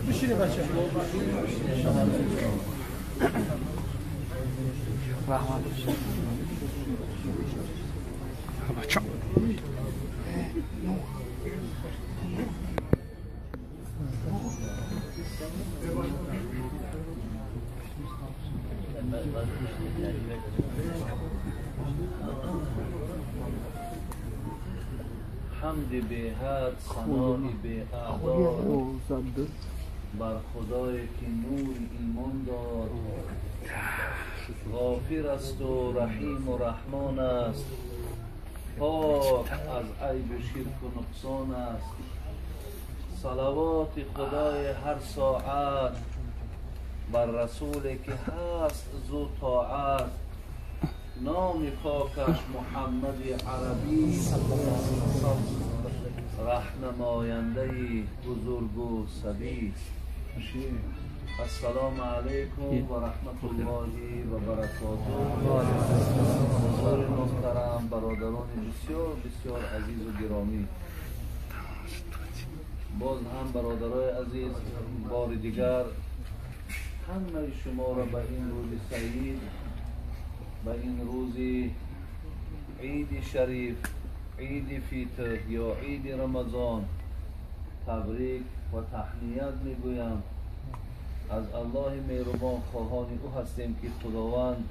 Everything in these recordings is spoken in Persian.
بشینی بچه رحمت بچه حمد به حد ثنای به اعداد بر خدای که نور ایمان داد غافر است و رحیم و رحمان است پاک از عیب و شرک و نقصان است صلوات خدای هر ساعت بر رسول که هست زو طاعت نام پاکش محمد عربی رهنماینده بزرگ و سبی السلام علیکم و رحمت الله و برکاته. بزرگ محترم برادران بسیار بسیار عزیز و گرامی، باز هم برادرای عزیز بار دیگر همه شما را به این روز سعید، به این روز عید شریف، عید فیطر یا عید رمضان تبریک و تهنیت میگویم. از الله مهربان خواهان او هستیم که خداوند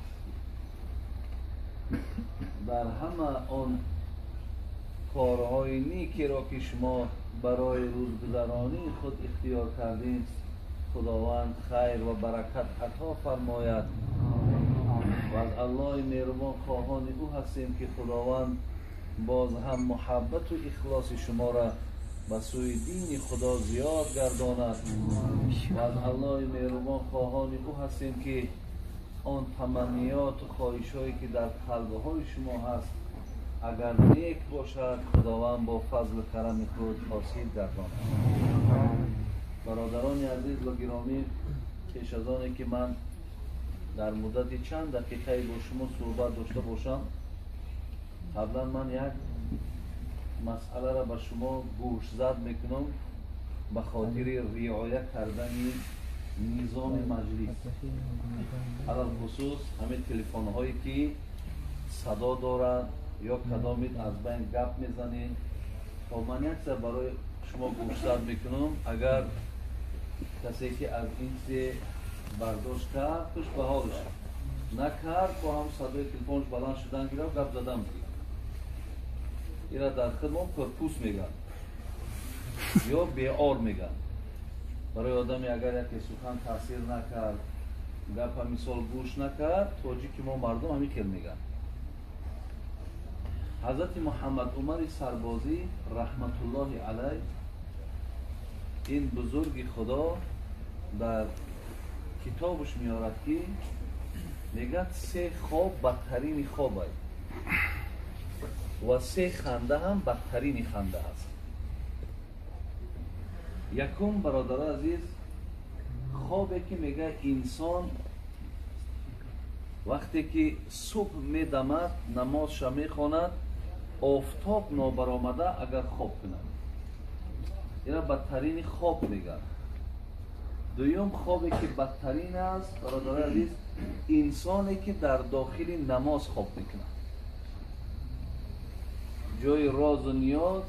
در همه آن کارهای نیکی را که شما برای روزگذرانی خود اختیار کردین خداوند خیر و برکت عطا فرماید. و از الله مهربان خواهان او هستیم که خداوند باز هم محبت و اخلاص شما را به سوی دین خدا زیاد گرداند. و از الله مهربان خواهان او هستیم که آن تمنیات و خواهش‌هایی که در قلب‌های شما هست اگر نیک باشد خداوند با فضل و کرم خود حاصل گرداند. برادران عزیز و گرامی، پیش از آنی که من در مدت چند دقیقه با شما صحبت داشته باشم، قبلا من یک مسئله را به شما گوشزد میکنم به خاطر رعایت کردن نظام مجلس، علل خصوص همه تلفن هایی که صدا دارند یا کدامید از بین گپ میزنید. تا من یک سر برای شما گوشزد میکنم، اگر کسی که از این سه برداشت کرد توش به حالش، نکرد با هم صدای تلفنش بلند شدن گیره و گپ زدن بگید. این را در خدمت پرپوس میگن یا بیعار میگن. برای آدمی اگر یک سخن تاثیر نکرد، گپ مثال گوش نکرد، توجی که ما مردم همین کل میگن. حضرت محمد عمر سربازی رحمت الله علیه، این بزرگ خدا در کتابش میارد که میگه سه خواب بدترین خواب است و سه خنده هم بدترین خنده است. یکم برادر عزیز خوابی که میگه انسان وقتی که صبح میدمد نمازش میخواند آفتاب نابرآمده اگر خواب کند، اینا بدترین خواب میگه. دویم خوابی که بدترین است برادر عزیز انسانی که در داخل نماز خواب میکنه، جای راز و نیاز،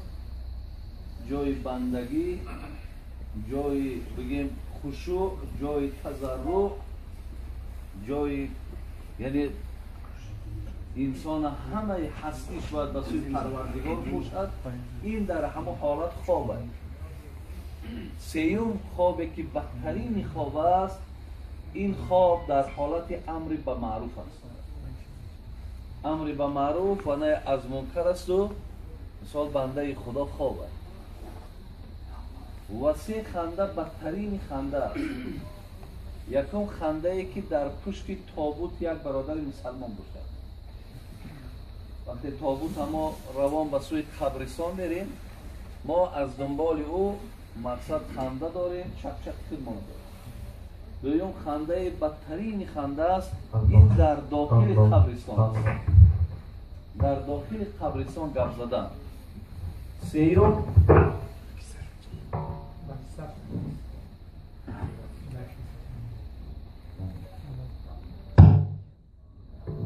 جای بندگی، جای بگیم خشوع، جای تضرع، جای یعنی انسان همه هستیش باید به سوی پروردگار باشد، این در همه حالت خواب است. سیوم خوابی که بدترین خواب است، این خواب در حالت امر به معروف است. امر به معروف و نهی از منکر است و مثال بنده خدا خواب است. و سه خنده بدترین خنده است. یکم خنده ای که در پشت تابوت یک برادر مسلمان باشد. وقتی تابوت ما روان به سوی قبرستان میریم، ما از دنبال او مقصد خنده داریم، چک چک خیلمان داریم. دویم خنده بدترین خنده است، این در داخل قبرستان است، در داخل قبرستان گپ زدن.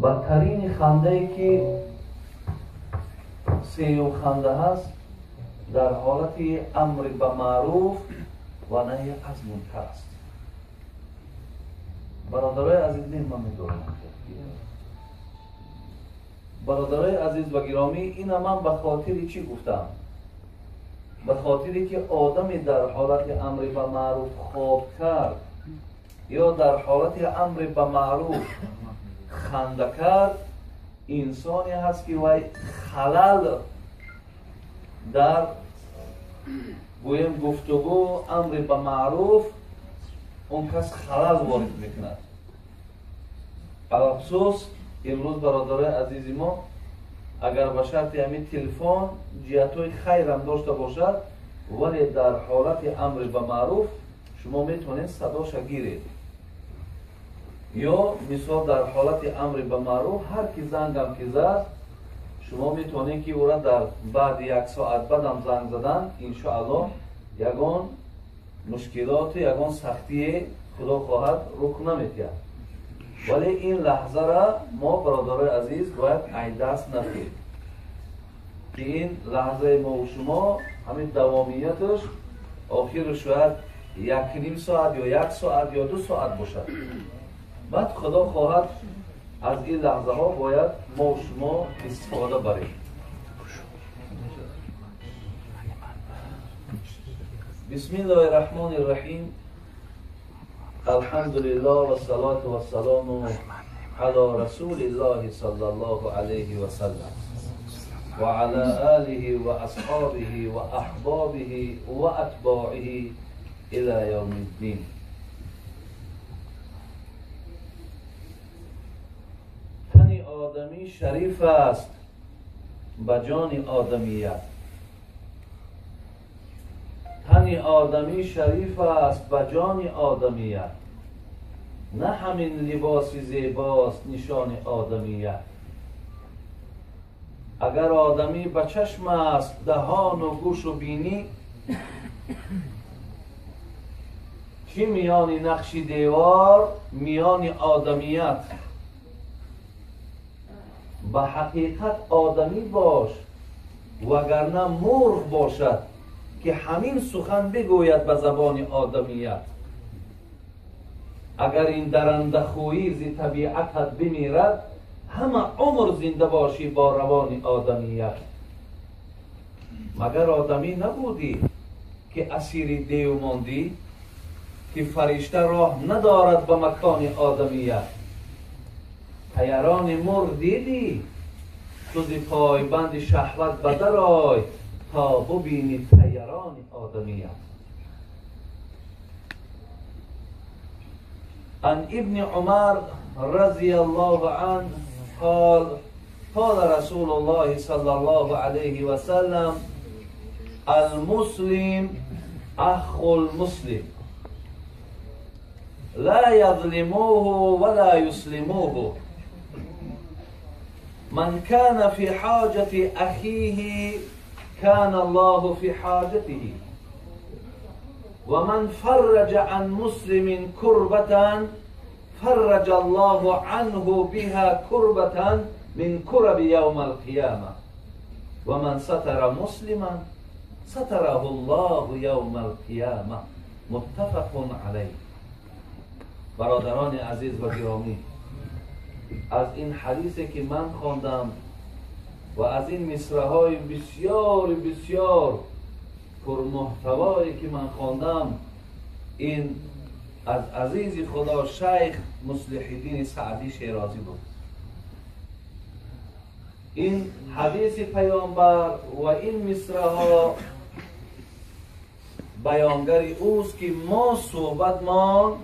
بدترین خنده ای که سیوم خنده هست در حالت امر به معروف و نهی از منکر است. برادرای عزیز من می‌دونم برادرای عزیز و گرامی، این من به خاطر چی گفتم؟ به خاطری که آدمی در حالت امر به معروف خواب کرد یا در حالت امر به معروف خنده کرد، انسانی هست که وی خلل در گویم گفتگو امر به معروف اون کس خلل وارد میکند. علخصوص امروز برادرای عزیز ما اگر به شرط همین تلفن جهت‌های خیر هم داشته باشد، ولی در حالت امر به معروف شما میتونید صداش گیرید. یا مثال در حالت امر به معروف هر کی زنگ هم که زد، شما میتونید که او را در بعد یک ساعت بعد هم زنگ زدن انشاءالله یگان مشکلات یگان سختی خدا خواهد رخ نمی‌دهد. ولی این لحظه را ما برادرای عزیز باید از دست ندهیم که این لحظه ما و شما همین دوامیتش آخر شاید 1.5 ساعت یا 1 ساعت یا 2 ساعت باشد. بعد خدا خواهد از این لحظه ها باید ما و شما استفاده بریم. بسم الله الرحمن الرحیم. الحمد لله و الصلاة و السلام علی رسول الله صلی الله علیه و سلم و علی آله و اصحابه و احبابه و اتباعه الى یوم الدین. تن آدمی شریف است به جان آدمیت. تن آدمی شریف است به جان آدمیت، نه همین لباس زیباست نشان آدمیت. اگر آدمی به چشم است دهان و گوش و بینی، چی میان نقش دیوار میان آدمیت. به حقیقت آدمی باش وگرنه مرغ باشد که همین سخن بگوید به زبان آدمیت. اگر این درنده خویی ز طبیعتت بمیرد، همه عمر زنده باشی با روان آدمیت. مگر آدمی نبودی که اسیر دیو ماندی، که فرشته راه ندارد به مکان آدمیت. طیران مرغ دیدی، تو ز پایبند شهوت بدر آی تا ببینی طیران آدمیت. عن ابن عمر رضی الله عنه قال قال رسول الله صلی الله علیه و سلم المسلم اخو المسلم لا يظلموه ولا يسلموه من كان في حاجة أخيه كان الله في حاجته ومن فرج عن مسلم كربة فرج الله عنه بها كربة من كرب يوم القيامة ومن ستر مسلما ستره الله يوم القيامة متفق عليه. برادران عزیز و گرامی، از این حدیثی که من خواندم و از این مصرع‌های بسیار بسیار پرمحتوایی که من خواندم، این از عزیز خدا شیخ مصلح الدین سعدی شیرازی بود. این حدیث پیامبر و این مصرع‌ها بیانگر اوست که ما صحبت ما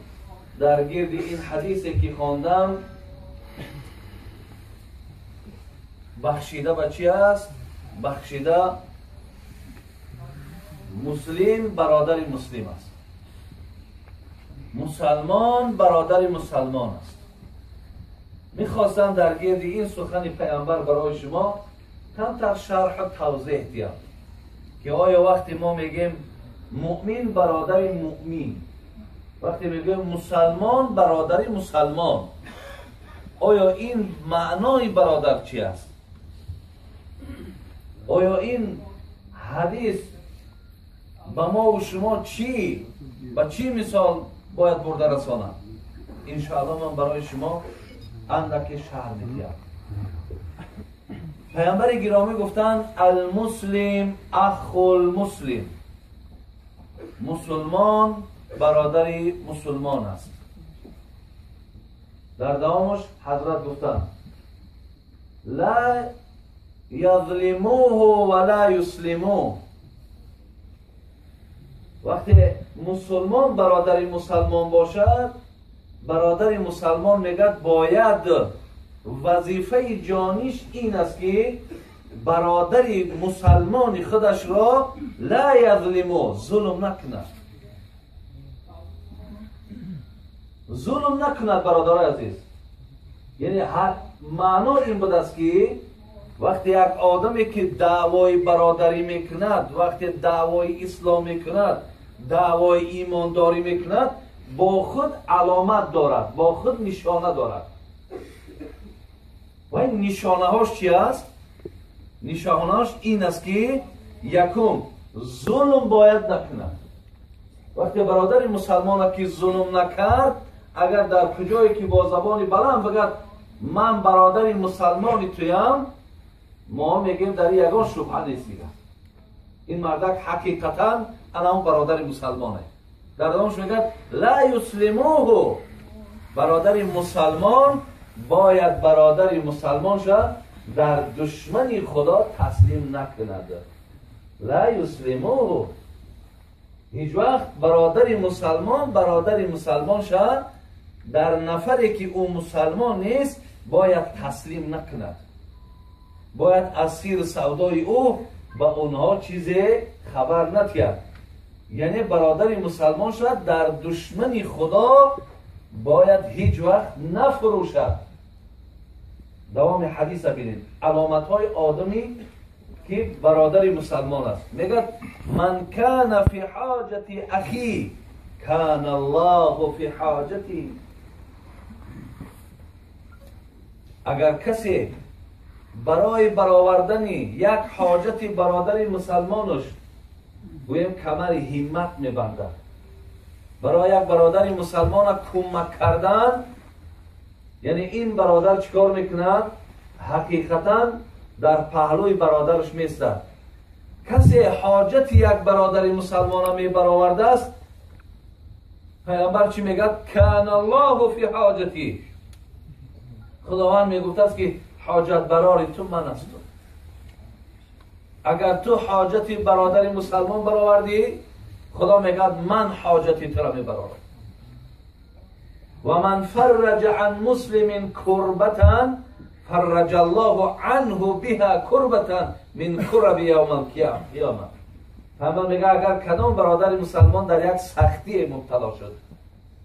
در گرد این حدیثی که خواندم بخشیده به چی است؟ بخشیده مسلم برادر مسلم است، مسلمان برادر مسلمان است. میخواستم در گرد این سخن پیامبر برای شما کمتر شرح و توضیح دیم که آیا وقتی ما میگیم مؤمن برادر مؤمن. وقتی میگویم مسلمان برادری مسلمان، آیا این معنای برادر چی است؟ آیا این حدیث به ما و شما چی و چی مثال باید برده رسانم؟ انشاءالله من برای شما اندکی شرح میدیم. پیامبر گرامی گفتند المسلم اخو المسلم، مسلمان برادری مسلمان است. در دوامش حضرت گفتند لا یظلموه ولا یسلموه. وقتی مسلمان برادری مسلمان باشد، برادری مسلمان میگه باید وظیفه جانیش این است که برادری مسلمان خودش را لا یظلمو، ظلم نکند. ظلم نکند برادر عزیز. یعنی معنا این بود است که وقتی یک آدمی که دعوای برادری میکند، وقتی دعوای اسلام میکند، دعوای ایمانداری میکند، با خود علامت دارد، با خود نشانه دارد. و این نشانه هاش چی است؟ نشانه هاش این است که یکم ظلم باید نکند. وقتی برادر مسلمان که ظلم نکرد، اگر در کجایی که با زبانی بلند بگد من برادر مسلمانی تویم، ما میگیم در یگان شبهه نیست. این مردک حقیقتا انا برادر مسلمانه. در دومش میگه لا یسلموه، برادر مسلمان باید برادر مسلمان شد در دشمنی خدا تسلیم نکند. لا یسلموه، هیچ وقت برادر مسلمان شد در نفری که او مسلمان نیست باید تسلیم نکند، باید اسیر سودای او با اونها چیزی خبر ندهد. یعنی برادر مسلمان شد در دشمنی خدا باید هیچ وقت نفروشد. دوام حدیث ببینید، علامت های آدمی که برادر مسلمان است. میگه من کان فی حاجتی اخی کان الله فی حاجتی. اگر کسی برای برآوردن یک حاجت برادر مسلمانش گویم کمر همت میبندد، برای یک برادر مسلمان کمک کردن، یعنی این برادر چیکار میکند؟ حقیقتا در پهلوی برادرش میستد. کسی حاجت یک برادر مسلمان می برآورده است، پیامبر چی میگه؟ کان الله فی حاجتی. خداوند میگفت است که حاجت برای تو من هستم. اگر تو حاجتی برادر مسلمان برآوردی، خدا میگه من حاجتی تو را میبرم. و من فرج عن مسلم کربتا فرج الله عنه بها کربتا من کرب یوم القیامه. همه میگه اگر کدام برادر مسلمان در یک سختی مبتلا شد،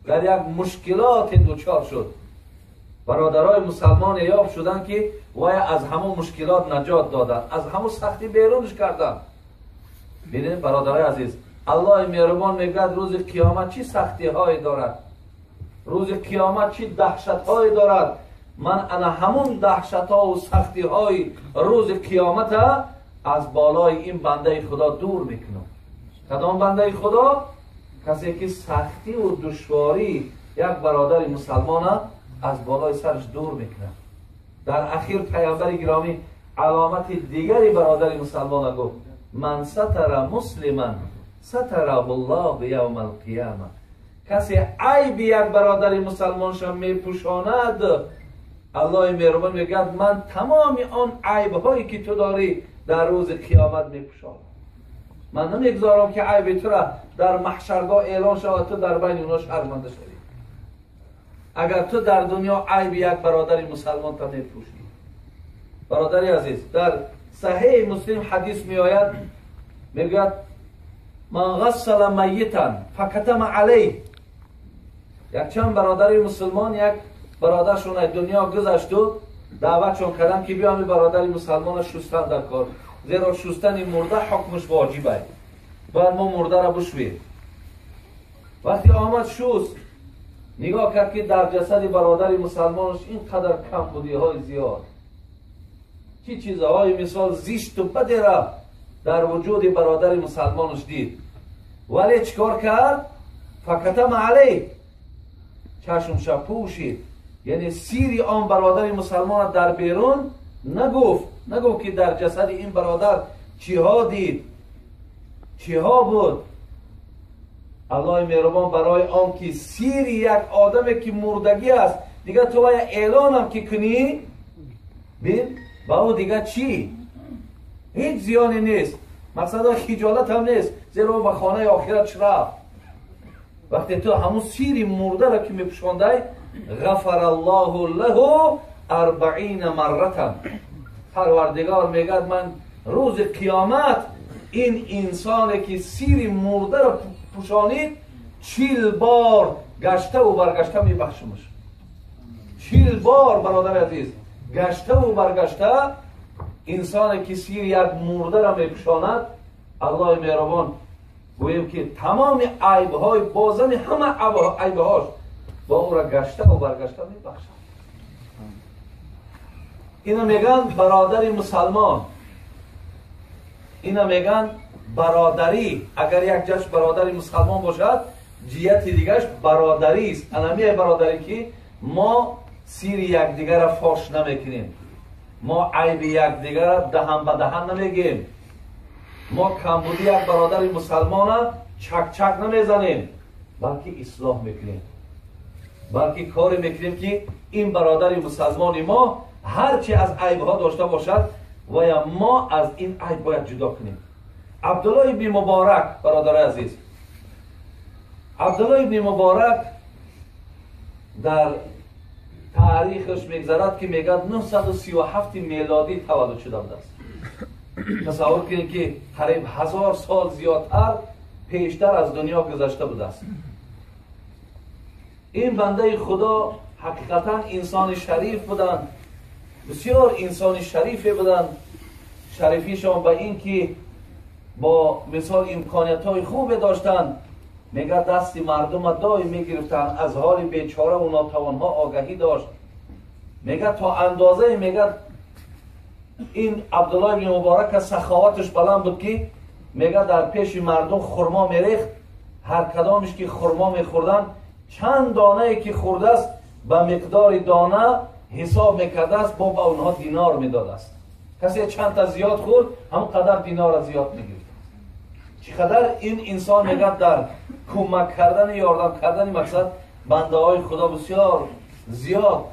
در یک مشکلات دوچار شد، برادرای مسلمان یاب شدن که وای از همه مشکلات نجات دادن، از همه سختی بیرونش کردن. ببینید برادرای عزیز، الله مهربان میگه روز قیامت چی سختی های دارد، روز قیامت چی دهشت های دارد. من انا همون دهشت ها و سختی های روز قیامت از بالای این بنده خدا دور میکنم. کدام بنده خدا؟ کسی که سختی و دشواری یک برادر مسلمان از بالای سرش دور میکنه. در اخیر پیامبر گرامی علامت دیگری برادر مسلمان گفت من ستر مسلما ستره الله یوم القیامه. کسی عیب یک برادر مسلمان شم میپوشاند، الله مهربان میگه من تمام آن عیب هایی که تو داری در روز قیامت میپوشانم. من نمیگذارم که عیب تو را در محشرگاه اعلان شود تو در بین اونها شرمنده شوی. اگر تو در دنیا عیب یک برادر مسلمان تا میپوشی. برادری عزیز، در صحیح مسلم حدیث می آید، میگه من غسل میتا فکتم علیه. یک چند برادر مسلمان یک برادرشون دنیا گذشت و دعوتشون کردن که بیان برادر مسلمان شستن در کار، زیرا شستن مرده حکمش واجبه. باید ما مرده را بشویم. وقتی آمد شست نگاه کرد که در جسد برادر مسلمانش اینقدر کم بودی های زیاد، چی چیزهای مثال زیشت و بدی را در وجود برادر مسلمانش دید، ولی چکار کرد؟ فکتم علیه، چشمش پوشید، یعنی سیری آن برادر مسلمان در بیرون نگفت که در جسد این برادر چیها دید، چیها بود. الله مهربان برای آن که سیر یک آدم که مردگی است دیگه تو باید اعلان هم که کنی، بین با او دیگه چی؟ هیچ زیانی نیست، مقصد خجالت هم نیست، زیرا به خانه آخرت رفت. وقتی تو همون سیر مرده را که میپشانده، غفر الله له 40 مرتا، پروردگار میگه من روز قیامت این انسانی که سیر مرده را پوشانید 40 بار گشته و برگشته میبخشمش. 40 بار برادر عزیز گشته و برگشته انسانی که سیر یک مرده را میپوشاند، الله مهربان گویم که تمام عیبهای بازم همه عیبهاش با او را گشته و برگشته میبخشد. اینا میگن برادر مسلمان، اینا میگن برادری. اگر یک جاش برادری مسلمان باشد جهت دیگرش برادری است. انمیه برادری که ما سیر یکدیگر را فاش نمیکنیم، ما عیب یکدیگر را دهن به دهن نمیگیم، ما کمبودی یک برادر مسلمان را چک نمیزنیم، بلکه اصلاح میکنیم، بلکه کاری میکنیم که این برادر مسلمان ما هرچی از عیبها داشته باشد و یا ما از این عیب باید جدا کنیم. عبدالله ابن مبارک برادر عزیز، عبدالله ابن مبارک در تاریخش میگذرد که میگه 937 میلادی تولد شده است. تصور کنید که قریب 1000 سال زیادتر پیشتر از دنیا گذشته بوده است. این بنده خدا حقیقتا انسان شریف بودند، بسیار انسان شریفی بودند. شریفیشان به این که با مثال امکانیت های خوب داشتند، میگه دست مردم دای میگرفتن، از حال بیچاره و ناتوان ها آگهی داشت. میگه تا اندازه میگه این عبدالله ابن مبارک سخاوتش بلند بود که میگه در پیش مردم خرما میریخت، هر کدامش که خرما میخوردن چند دانه ای که خورده است به مقدار دانه حساب میکرده است، با به اونها دینار میداد است. کسی چند تا زیاد خورد هم قدر دینار زیاد میگرفت. چقدر این انسان میگه در کمک کردن، یاردم کردن مقصد بنده های خدا بسیار زیاد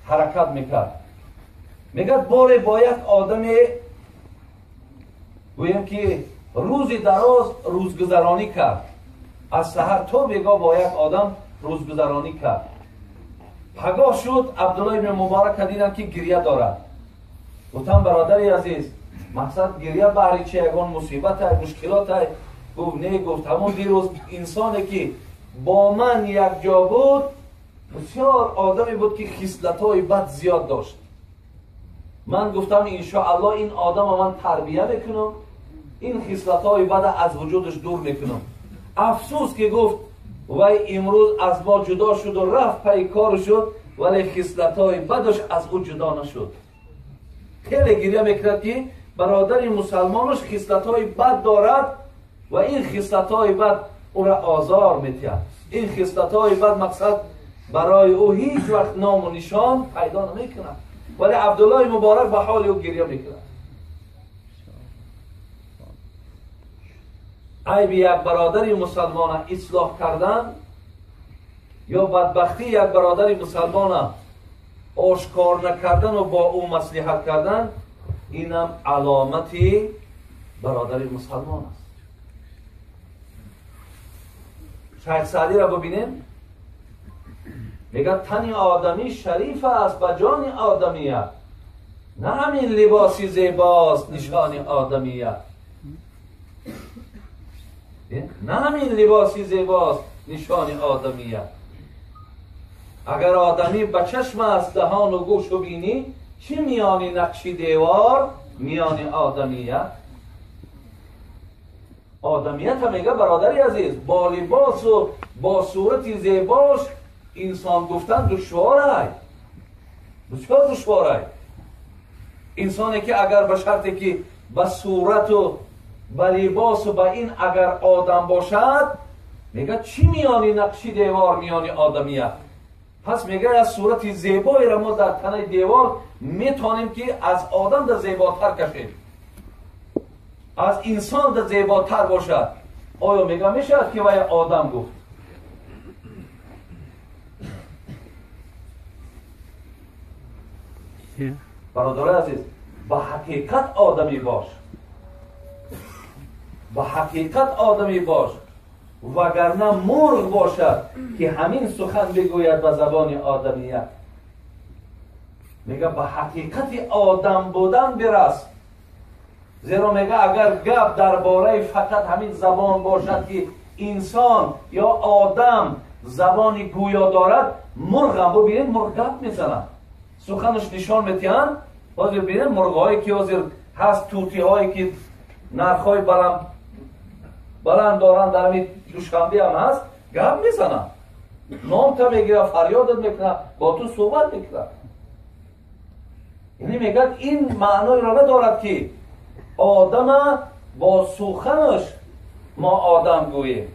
حرکت میکرد. میگه باره با یک آدم گویم که روزی دراز روزگذرانی کرد، از سحر تا بیگاه با یک آدم روزگذرانی کرد. پگاه شد عبدالله ابن مبارک دیدن که گریه دارد. گفتم برادری عزیز مقصد گریه بهر چه یگان مصیبت های مشکلات های؟ گفت نه، گفت همون دیروز انسانی که با من یک جا بود بسیار آدمی بود که خصلت های بد زیاد داشت. من گفتم انشاءالله این آدم من تربیه میکنم، این خصلت های بد از وجودش دور میکنم. افسوس که گفت وی امروز از ما جدا شد و رفت پی کار شد، ولی خصلت های بدش از او جدا نشد. خیلی گریه میکرد که برادر مسلمانش خصلت های بد دارد و این خصلت های بد او را آزار میتید. این خصلت های بد مقصد برای او هیچ وقت نام و نشان پیدا نمیکنه، ولی عبدالله مبارک به حال او گریه میکرد. عیب یک برادر مسلمان اصلاح کردن یا بدبختی یک برادر مسلمان آشکار نکردن و با او مصلحت کردن، اینم علامتی برادر مسلمان است. شیخ سعدی را ببینیم، میگه تن آدمی شریف است به جان آدمیت، نه همین لباسی زیباست نشان آدمیت، نه همین لباسی زیباست نشان آدمیت. اگر آدمی به چشم است دهان و گوش و بینی، چی میانی نقشی دیوار میانی آدمیت؟ آدمیت هم میگه برادری عزیز با لباس و با صورت زیباش انسان گفتن دشواره، بسیار دشواره. انسانی که اگر به شرطی که به صورت و به لباس و به این اگر آدم باشد، میگه چی میانی نقشی دیوار میانی آدمیت؟ پس میگه از صورت زیبایی را ما در تنه دیوار میتونیم که از آدم در زیباتر کشیم، از انسان در زیباتر باشد. آیا میگه میشه که وای آدم گفت؟ برادر عزیز، به حقیقت آدمی باش، به حقیقت آدمی باش، وگرنه مرغ باشد که همین سخن بگوید به زبان آدمیت. میگه به حقیقت آدم بودن برس، زیرا میگه اگر گپ درباره فقط همین زبان باشد که انسان یا آدم زبانی گویا دارد، مرغ هم ببینید مرغ گپ میزنن، سخنش نشان میتین. باز ببینید مرغ هایی که حاضر هست، توتی هایی که نرخ های بلند دارن در همین دوشنبه هم هست، گپ میزنن، نام تا میگیره، فریادت میکنه، با تو صحبت میکنه. یعنی میگه این معنی را ندارد که آدم با سخنش ما آدم گوییم.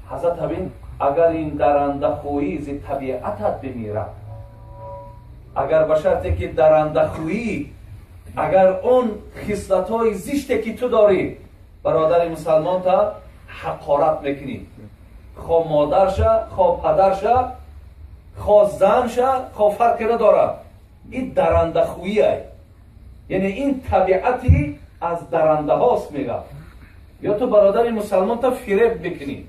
حضرت همین اگر این درنده خویی ز طبیعتت بمیرد، اگر به شرطی که درنده خویی، اگر اون خصلت های زشتی که تو داری برادر مسلمان تا حقارت میکنی، خواه مادر شه، خواه پدر شه، خواه زن شه، خواه فرقی نداره، این درنده خوییه. یعنی این طبیعتی از درنده هاست. میگه یا تو برادر مسلمان تا فریب بکنی،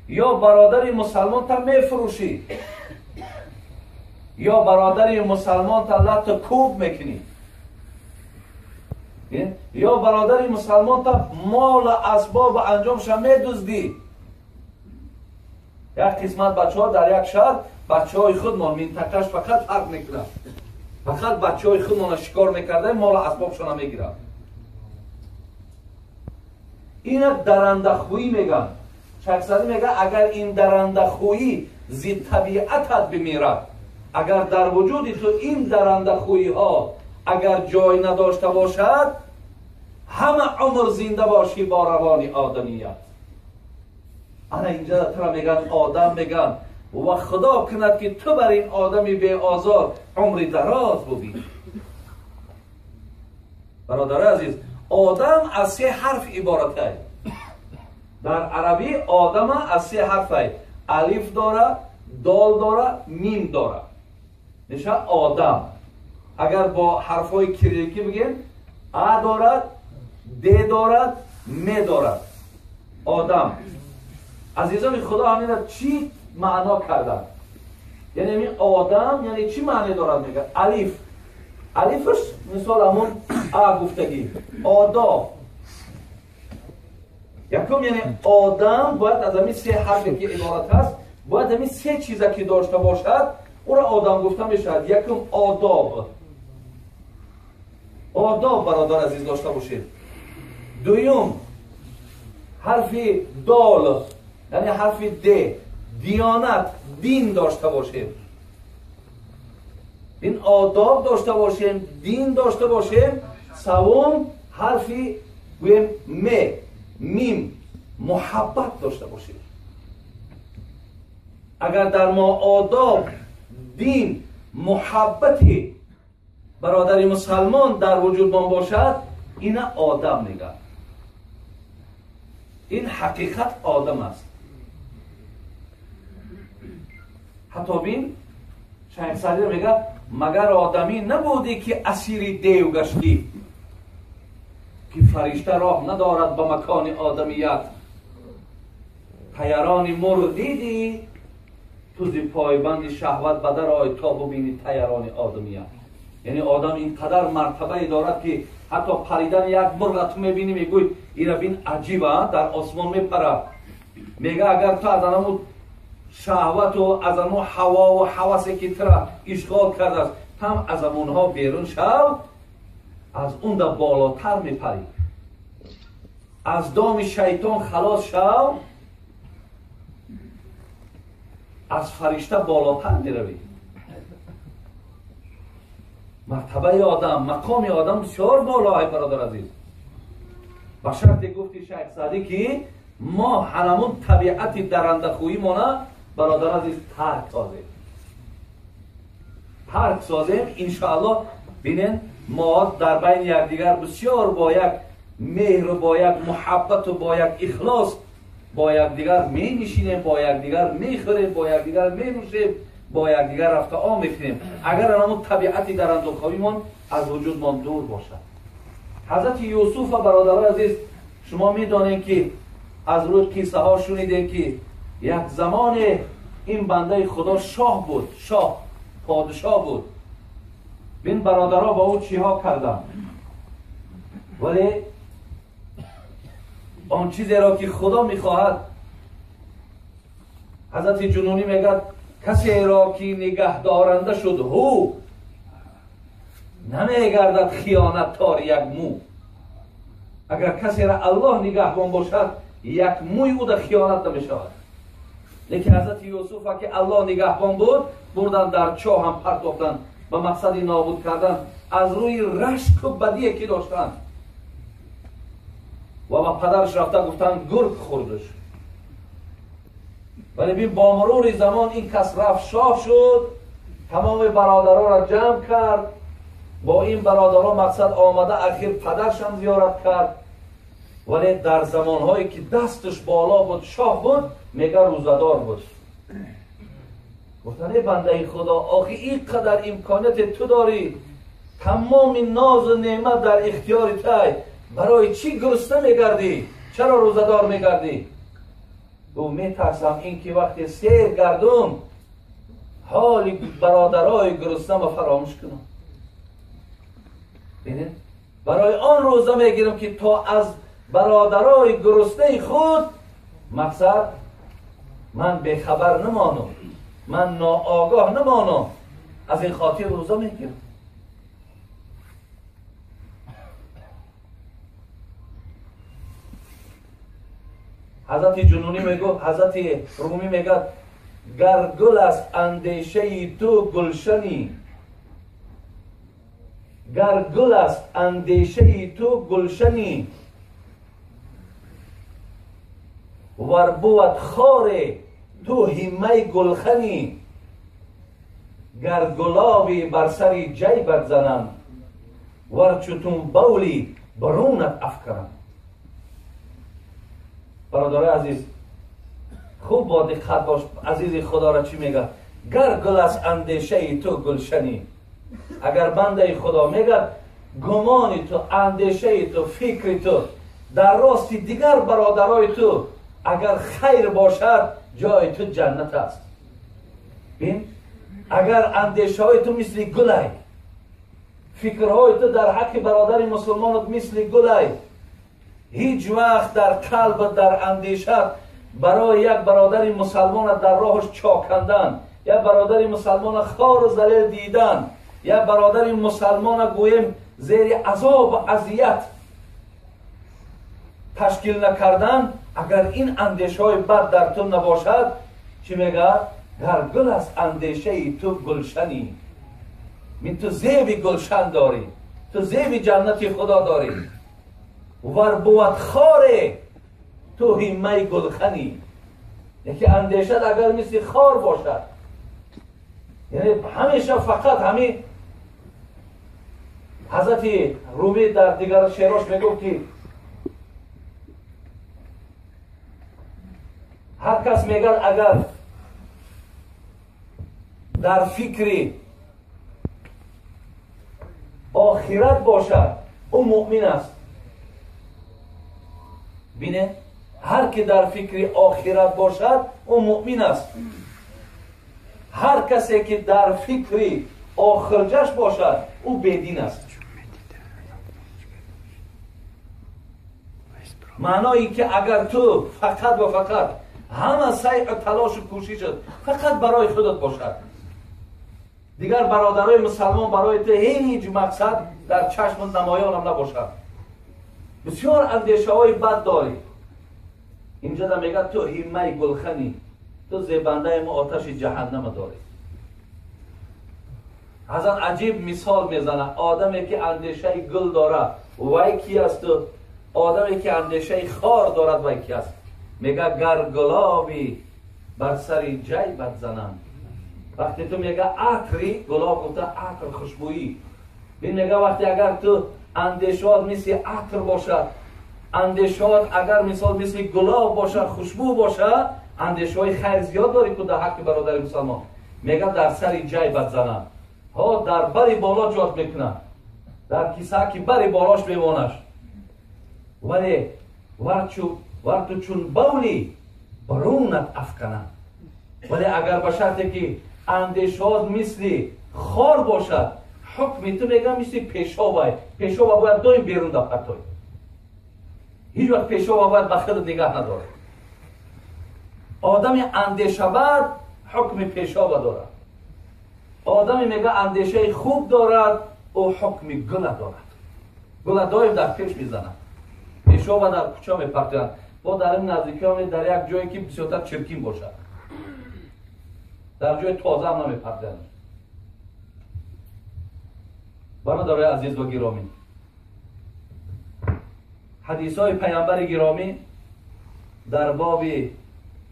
یا برادر مسلمان تا میفروشی، یا برادر مسلمان تا لط کوب میکنی، یا برادر مسلمان تا مال و اسباب و انجامش میدزدی. یک قسمت بچه ها در یک شهر بچه های خود ما منطقهش فقط فرق میکنه، فقط بچه های خود ما شکار میکرده، مال و اسبابشون میگیرن. این درنده خویی میگن. شخصی میگه اگر این درنده خویی ز طبیعتت بمیرد، اگر در وجود تو این درنده خویی ها اگر جای نداشته باشد، همه عمر زنده باشی با روان آدمیت. انا اینجا ترا میگن آدم، میگن و خدا کند که تو بر این آدمی بی آزار عمری دراز بودی. برادر عزیز، آدم از 3 حرف عبارته. در عربی آدم از 3 حرفه، الف داره، دال داره، میم داره، میشه آدم. اگر با حرفای کلیکی بگیم ا دارد، د دارد، م دارد، آدم. عزیزان خدا همین را چی معنا کردن؟ یعنی این آدم یعنی چی معنی دارد؟ میگه الف، الفش مثال همون ا گفتگی، آداب. یکم یعنی آدم باید از همین 3 حرفی که عبارت هست، باید همین 3 چیزی که داشته باشد او را آدم گفته میشد. یکم آداب، آداب برادر عزیز داشته باشید. دویم حرف دال یعنی حرف د، دیانت، دین داشته باشید. این آداب داشته باشیم، دین داشته باشیم. سوم حرف گویم میم، محبت داشته باشیم. اگر در ما آداب، دین، محبتی برادر مسلمان در وجود ما باشد، این آدم میگه. این حقیقت آدم است. حتی بین شیخ سعدی میگه مگر آدمی نبودی که اسیر دیو گشتی، که فرشته راه ندارد به مکان آدمیت. طیران مرغ دیدی تو زی پایبند شهوت بدر آی تا ببینی طیران آدمیت. یعنی آدم اینقدر مرتبه دارد که حتی پریدن یک مرغ تو میبینی میگوی این بین عجیبه، در آسمان میپره. میگه اگر تو از آنمو شهوت و از آنمو هوا و حواسی که ترا اشغال کرده است، هم از اونها بیرون شو، از اون در بالاتر میپری. از دام شیطان خلاص شو، از فرشته بالاتر میروی. مرتبه آدم، مقام آدم بسیار بالاه برادر عزیز. به شرط گفتی شیخ سعدی که ما هممون طبیعت درنده خویی مانه برادر عزیز ترک سازیم. انشاءالله بینین ما در بین یکدیگر بسیار با یک مهر و با یک محبت و با یک اخلاص با یکدیگر می نشینیم، با یکدیگر می خوریم، با یکدیگر می نوشیم، با یکدیگر رفت آمد میکنیم. اگر همون طبیعتی در اندوخویمان از وجودمان دور باشد. حضرت یوسف برادر عزیز، شما میدانید که از روی قصه ها شنیدید که یک زمان این بنده خدا شاه بود، پادشاه بود. این برادرها با او چی ها کردن، ولی آن چیزی را که خدا میخواهد، حضرت جنونی میگه کسی را که نگه دارنده شد هو نمیگردد خیانت تار یک مو. اگر کسی را الله نگهبان باشد یک موی او در خیانت نمیشود. لیکن حضرت یوسف که الله نگهبان بود، بردن در چاه هم پرتافتن به مقصد نابود کردن از روی رشک و بدی که داشتن. و با پدرش رفته گفتن گرگ خوردش. ولی بین با مرور زمان این کس رفت شاه شد، تمام برادرها را جمع کرد. با این برادرها مقصد آمده اخیر پدرش هم زیارت کرد. ولی در زمانهایی که دستش بالا بود، شاه بود، میگه روزدار بود. گفتن ای بنده خدا، آخی این قدر امکانیت تو داری، تمام ناز و نعمت در اختیار تای، برای چی گرسنه میگردی؟ چرا روزدار میگردی؟ او میترسم این که وقتی سیر گردم حال برادرای گرسنه ما فراموش کنم. ببینید، برای آن روزه میگیرم که تا از برادرای گرسنه خود مقصد من بخبر نمانم، من ناآگاه نمانم. از این خاطر روزه میگیرم. حضرت جنونی میگه، حضرت رومی میگه گر گل است اندیشه تو گلشنی، گر گل است اندیشه تو گلشنی، ور بود خار تو همه گلخنی، گر گلابی بر سر جیبت زنم، ور چتون بولی برونت افکنم. برادر عزیز خوب با دقت باش، عزیز خدا را چی میگه؟ گر گل است اندیشه تو گلشنی. اگر بنده خدا میگه گمان تو، اندیشه تو، فکر تو در راست دیگر برادرای تو اگر خیر باشد، جای تو جنت است. بین اگر اندیشه های تو مثل گلای، فکرهای تو در حق برادر مسلمانت مثل گلای، هیچ وقت در قلب در اندیشه برای یک برادر مسلمان در راهش چاکندن، یک برادر مسلمان خار و ذلیل دیدن، یک برادر مسلمان گویم زیر عذاب و اذیت تشکیل نکردن، اگر این اندیشه های بد در تو نباشد، چی میگه؟ گر گل است اندیشه تو گلشنی. من تو زیب گلشن داری، تو زیب جنت خدا داری. ور بود خاره تو همه گلخنی. یکی اندیشه اگر مثل خار باشد، یعنی همیشه فقط همین. حضرت رومی در دیگر شعراش میگفت که هر کس میگه اگر در فکر آخرت باشد او مؤمن است. بینه، هر که در فکر آخرت باشد او مؤمن است. هر کسی که در فکر آخرجش باشد او بدین است. معنایی که اگر تو فقط و فقط همه سعی و تلاش و کوششت فقط برای خودت باشد، دیگر برادرای مسلمان برای تو هیچ مقصد در چشم نمایان نباشد. بسیار اندیشه های بد داری. اینجا در میگه تو همه گلخنی، تو زیبنده ما آتش جهنم داری. حضرت عجیب مثال میزنه. آدمی که اندیشه گل داره وای کی است؟ آدمی که اندیشه خار دارد وای کی است؟ میگه گر گلابی بر سر جیبت زنم. وقتی تو میگه عطری، گلاب گفته عطر خوشبویی. این میگه وقتی اگر تو اندیشات مثل عطر باشد، اندیشات اگر مثال مثل گلاب باشد، خوشبو باشد، اندیشه های خیر زیاد داری که در حق برادر مسلمان. میگه در سر جیبت زنم. ها در بری بالا جات میکنن، در کیسه که بری بالاش میمانش. ولی ورتو چون بولی برونت افکنم. ولی اگر باشد که اندیشات مثل خار باشد، حکمی تو میگم مثل پیشابه. پیشابه باید دویم بیرون دفت توی. هیچ وقت پیشابه باید بخیرت نگاه نداره. آدم اندیشه بد حکم پیشابه دارد. آدمی میگه اندیشه خوب دارد او حکم گل دارد. گل دایم در پیش میزنند. پیشابه در کوچه میپرتند. با در این نزدیکی هم در یک جایی که بسیارتر چرکین باشد، در جای تازه هم نمیپرتند. برادرای عزیز و گرامی، حدیث های پیامبر گرامی در باب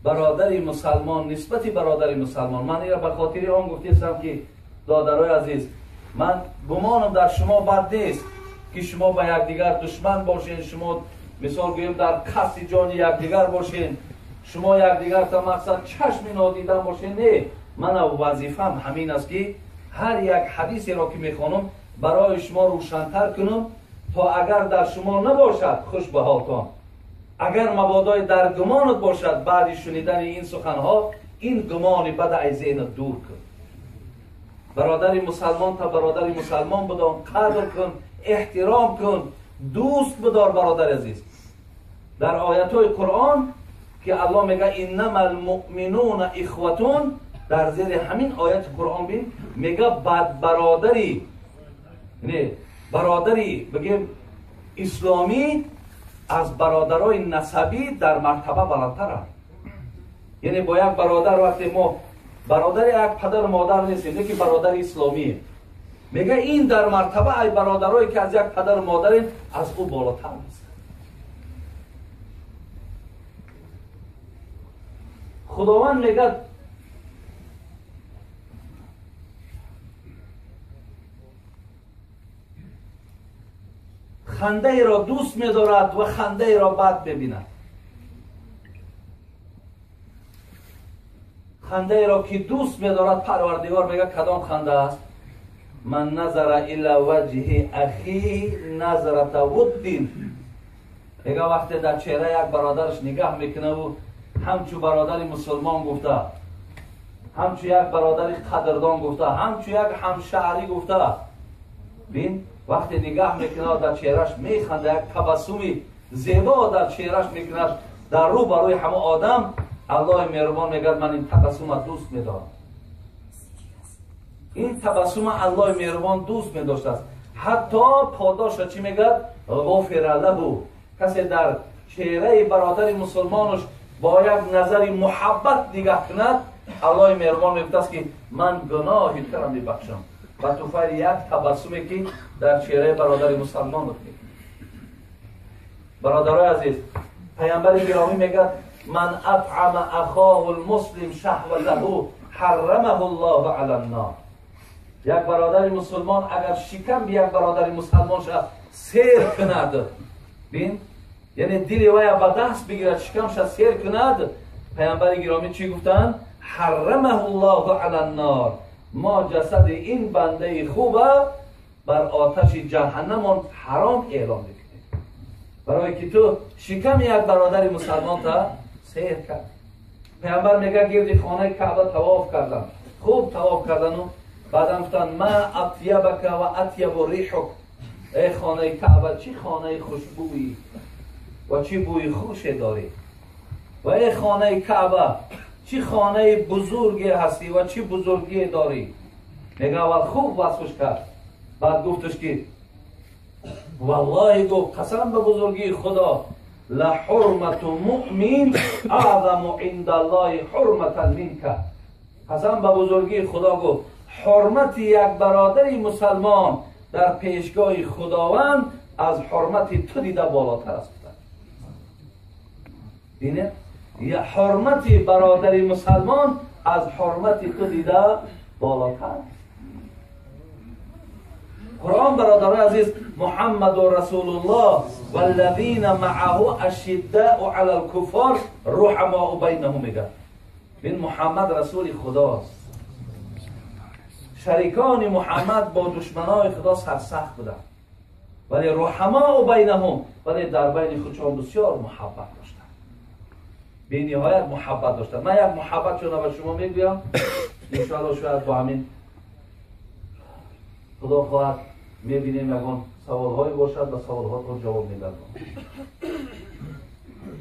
برادر مسلمان، نسبت برادر مسلمان، من این را به خاطر آن گفتم که دادرای عزیز، من گمانم در شما بد نیست که شما با یکدیگر دشمن باشین، شما مثال گویم در قصد جان یکدیگر باشین، شما یکدیگر تا مقصد چشم نادیدن باشین. نه، من وظیفم همین است که هر یک حدیثی را که میخوانم برای شما روشن‌تر کنم تا اگر در شما نباشد خوش به حالتان، اگر مبادا در گمانت باشد بعد شنیدن این سخنها این گمان بد از ذهنت دور کن. برادر مسلمان تا برادر مسلمان بدان، قدر کن، احترام کن، دوست بدار برادر عزیز. در آیات های قرآن که الله میگه انما المؤمنون اخوتون، در زیر همین آیت قرآن بین میگه بعد برادری، یعنی برادری بگیم اسلامی از برادرای نسبی در مرتبه بالاتره. یعنی با یک برادر وقتی ما برادر یک پدر و مادر نیستیم، یکی برادر اسلامیه، میگه این در مرتبه ای برادرایی که از یک پدر و مادر از او بالاتر نیست. خداوند میگه خنده ای را دوست می‌دارد و خنده ای را بد می‌بیند. خنده ای را که دوست می‌دارد پروردگار میگه کدام خنده است؟ من نظر الی وجه اخی نظرت ودین. میگه وقتی در چهره یک برادرش نگاه میکنه و همچو برادر مسلمان گفته، همچو یک برادر قدردان گفته، همچو یک همشهری گفته، بین وقتی نگاه میکنه در چهرهش میخنده، یک تبسمی زیبا در چهرهش میکنه در رو برای همه آدم. الله مهربان میگه من این تبسم دوست میدارم. این تبسم الله مهربان دوست میداشته است. حتی پاداش چی میگه؟ غفر له. کسی در چهره برادر مسلمانش با یک نظر محبت نگاه کند، الله مهربان میگه است که من گناهی ترم میبخشم و تو فایل یک تبسمی که در چهره برادر مسلمان میکنه. برادرای عزیز، پیامبر گرامی میگه من اطعم اخاه المسلم شهوته حرمه الله علی النار. یک برادر مسلمان اگر شکم به یک برادر مسلمان شد سیر کند، بین یعنی دل وی به دست بگیرد شکمش سیر کند، پیامبر گرامی چی گفتن؟ حرمه الله علی النار. ما جسد این بنده خوبه بر آتش جهنم حرام اعلام میکنیم، برای که تو شکم یک برادر مسلمان تا سیر کرد. پیامبر میگه گرد خانه کعبه طواف کردن، خوب طواف کردن و بعدم گفتن ما اطیبک و اطیب ریحک. ای خانه کعبه چی خانه خوشبویی و چی بوی خوشی داری، و ای خانه کعبه چی خانه بزرگی هستی و چی بزرگی داری. میگه اول خوب وصفش کرد، بعد گفتش که والله گفت قسم به بزرگی خدا لحرمت مؤمن اعظم عند الله حرمتا منک. قسم به بزرگی خدا گفت حرمت یک برادری مسلمان در پیشگاه خداوند از حرمت تو دیده بالاتر است. بینه یا حرمت برادری مسلمان از حرمت تو دیده بالاتر. قرآن برادران عزیز محمد رسول الله والذین معه اشداء علی الکفار رحماء بینهم میگه. این محمد رسول خداست. شریکان محمد با دشمنان خدا سرسخت بودند ولی رحماء بینهم، ولی در بین خودشان بسیار محبت داشتند، بی نهایت محبت داشتند. من یک محبت چون به شما میگویم ان شاء الله شاید با همین خدا خواهد میبینیم یکان سوالهایی باشد و سوالهات رو جواب میدن.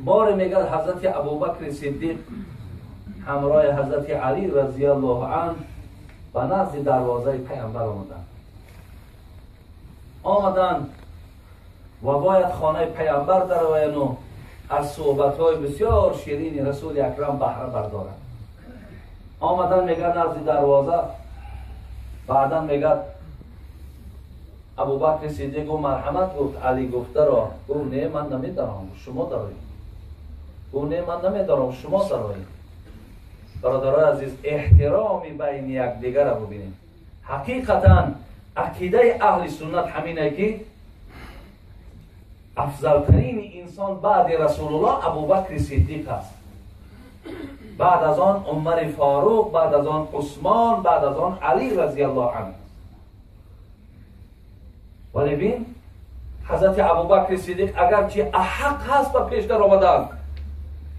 بار میگه حضرت ابوبکر صدیق همراه حضرت علی رضی الله عنه به نزد دروازه پیامبر آمدند و باید خانه پیامبر درآیند و از صحبت‌های بسیار شیرین رسول اکرم بهره بردارند. آمدن میگه نزد دروازه، بعدا میگه ابوبکر صدیق گفت مرحمت، گفت علی گفته را، گفت نه من نمیدارم شما دارید، گفت نه من نمیدارم شما دارید. برادران عزیز احترام بین یکدیگر را ببینید. حقیقتا عقیده اهل سنت همینه که افضلترین انسان بعد رسول الله ابوبکر صدیق است، بعد از آن عمر فاروق، بعد از آن عثمان، بعد از آن علی رضی الله عنه. ولی بین حضرت ابوبکر صدیق اگرچه احق هست به پیشتر آمدن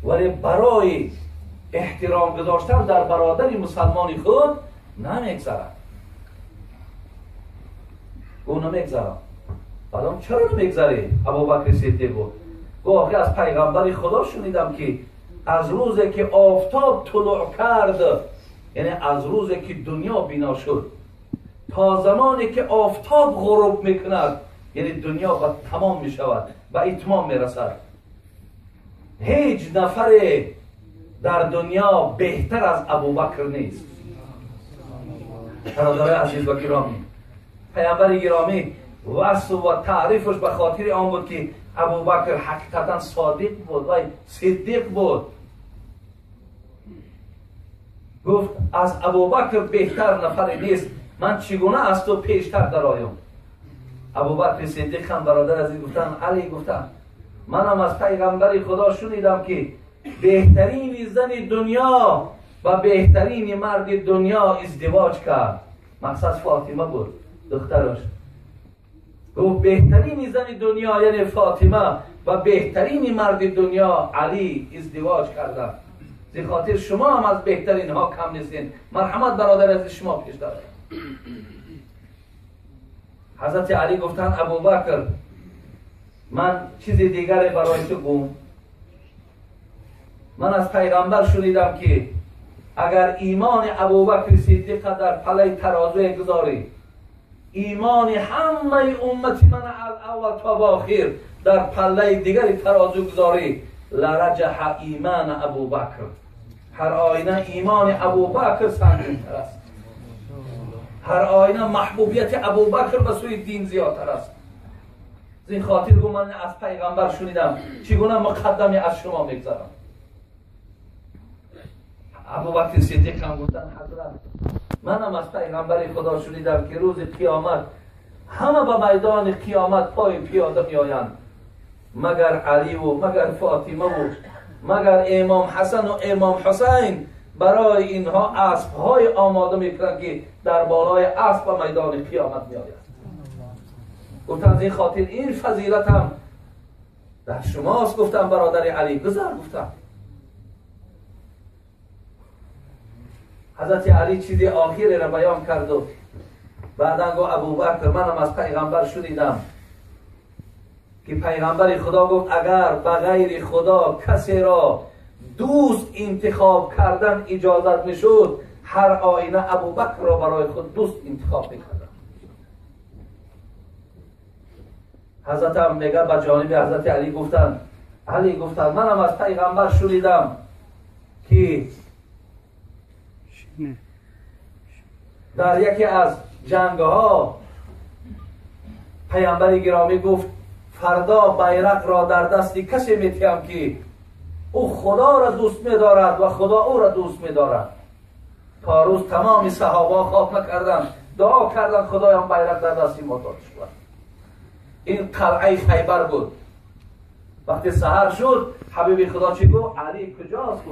ولی برای احترام گذاشتن در برادر مسلمان خود نمیگذرد. او نمیگذرد. بعدم چرا نمیگذری؟ ابوبکر صدیق گفت از پیغمبر خدا شنیدم که از روزی که آفتاب طلوع کرد، یعنی از روزی که دنیا بینا شد تا زمانی که آفتاب غروب میکند، یعنی دنیا به تمام میشود، به اتمام میرسد، هیچ نفر در دنیا بهتر از ابوبکر نیست. برادران عزیز و گرامی، پیامبر گرامی وصف و تعریفش به خاطر آن بود که ابوبکر حقیقتا صادق بود و صدیق بود. گفت از ابوبکر بهتر نفر نیست، من چگونه از تو پیشتر درآیم؟ ابوبکر صدیق هم برادر عزیز گفتن علی گفتن منم از پیغمبر خدا شنیدم که بهترین زن دنیا و بهترین مرد دنیا ازدواج کرد. مقصد فاطمه بود دخترش. گفت بهترین زن دنیا یعنی فاطمه و بهترین مرد دنیا علی ازدواج کردن. زی خاطر شما هم از بهترین ها کم نیستین. مرحمت برادر از شما پیش دارد. حضرت علی گفتن ابوبکر من چیز دیگری برای تو گم. من از پیغمبر شنیدم که اگر ایمان ابوبکر صدیق در پله ترازوی گذاری، ایمان همه امت من از اول تا با آخر در پله دیگری ترازو گذاری، لرجح ایمان ابوبکر، هر آینه ایمان ابوبکر سنگین‌تر است، هر آینه محبوبیت ابوبکر به سوی دین زیادتر است. زین خاطر گو من از پیغمبر شنیدم چگونه مقدمی از شما میگذارم. ابوبکر صدیق هم گفتن حضرت منم از پیغمبر خدا شنیدم که روز قیامت همه به میدان قیامت پای پیاده می آیند مگر علی و مگر فاطمه و مگر امام حسن و امام حسین. برای اینها اسب های آماده میکنند که در بالای اسب به میدان قیامت می آید. گفتن از این خاطر این فضیلت هم در شماست. گفتن برادر علی گذر. گفتن حضرت علی چیزی آخری را بیان کرد و بعدا گفت ابوبکر منم از پیغمبر شنیدم که پیغمبر خدا گفت اگر به غیر خدا کسی را دوست انتخاب کردن اجازت میشد هر آینه ابوبکر را برای خود دوست انتخاب میکردند. حضرت هم میگه به جانب حضرت علی گفتند، علی گفتند منم از پیغمبر شنیدم که در یکی از جنگ‌ها پیامبر گرامی گفت فردا بیرق را در دست کسی میتیم که او خدا را دوست می‌دارد و خدا او را دوست می‌دارد. تا روز تمام صحابه خاتمه کردند، دعا کردند خدایا بیرق در دست ما داده شود. این قلعه خیبر بود. وقتی سحر شد حبیب خدا چی گفت؟ علی کجاست؟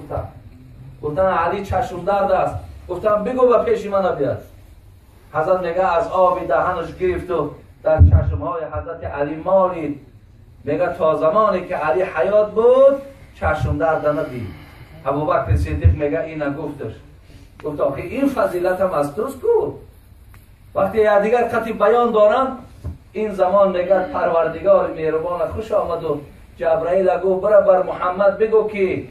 گفتن علی چشم درد است. گفتم بگو و پیش من بیاد. حضرت میگه از آب دهنش گرفت و در چشمهای حضرت علی مالید. میگه تا زمانی که علی حیات بود چشم درد ندید. ابوبکر صدیق میگه اینو گفتش. گفت آخه این فضیلت هم از توست کو. وقتی دیگر خطی بیان دارن این زمان میگه پروردگار مهربان خوش آمد و جبرائیل گفت برو بر محمد بگو که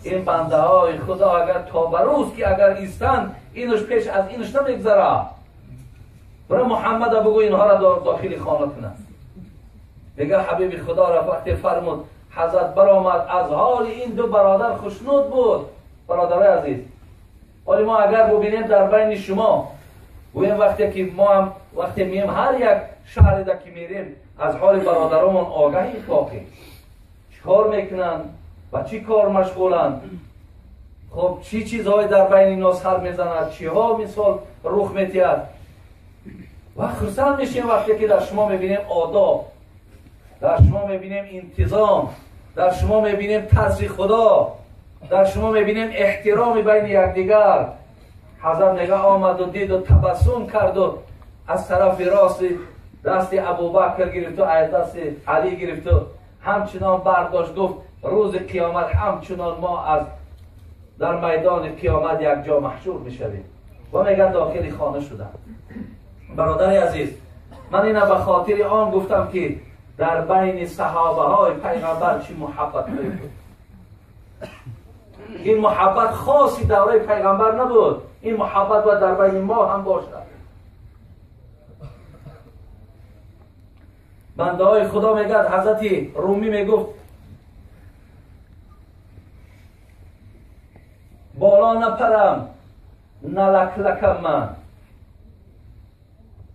این بنده های خدا اگر تا بروز که اگر ایستن اینش پیش از اینش نمیگذره. برو محمد بگو اینها را داخل خانه کنه. میگه حبیب خدا را وقتی فرمود حضرت برآمد از حال این دو برادر خوشنود بود. برادرای عزیز ولی ما اگر ببینیم در بین شما گویم وقتی که ما هم وقتی میم هر یک شهری که میریم از حال برادرامون آگاهی پاکیم چیکار میکنن و چی کار مشغولن، خب چی چیزهای در بین اینا سر میزند، چی ها مثال رخ میتید و خرسند میشیم وقتی که در شما میبینیم آداب، در شما میبینیم انتظام، در شما میبینیم طرز خدا، در شما میبینیم احترام بین یکدیگر. حضرت نگاه آمد و دید و تبسم کرد و از طرف راست دست ابوبکر گرفت و دست علی گرفت و همچنان برداشت گفت روز قیامت همچنان ما از در میدان قیامت یک جا محشور میشویم و میگه داخل خانه شدن. برادر عزیز من اینا به خاطر آن گفتم که در بین صحابه های پیغمبر چی محبت بود. این محبت خاصی دوره پیغمبر نبود، این محبت باید در بین ما هم باشد. بنده های خدا میگد حضرت رومی میگفت بالا نپرم نلکلکم من،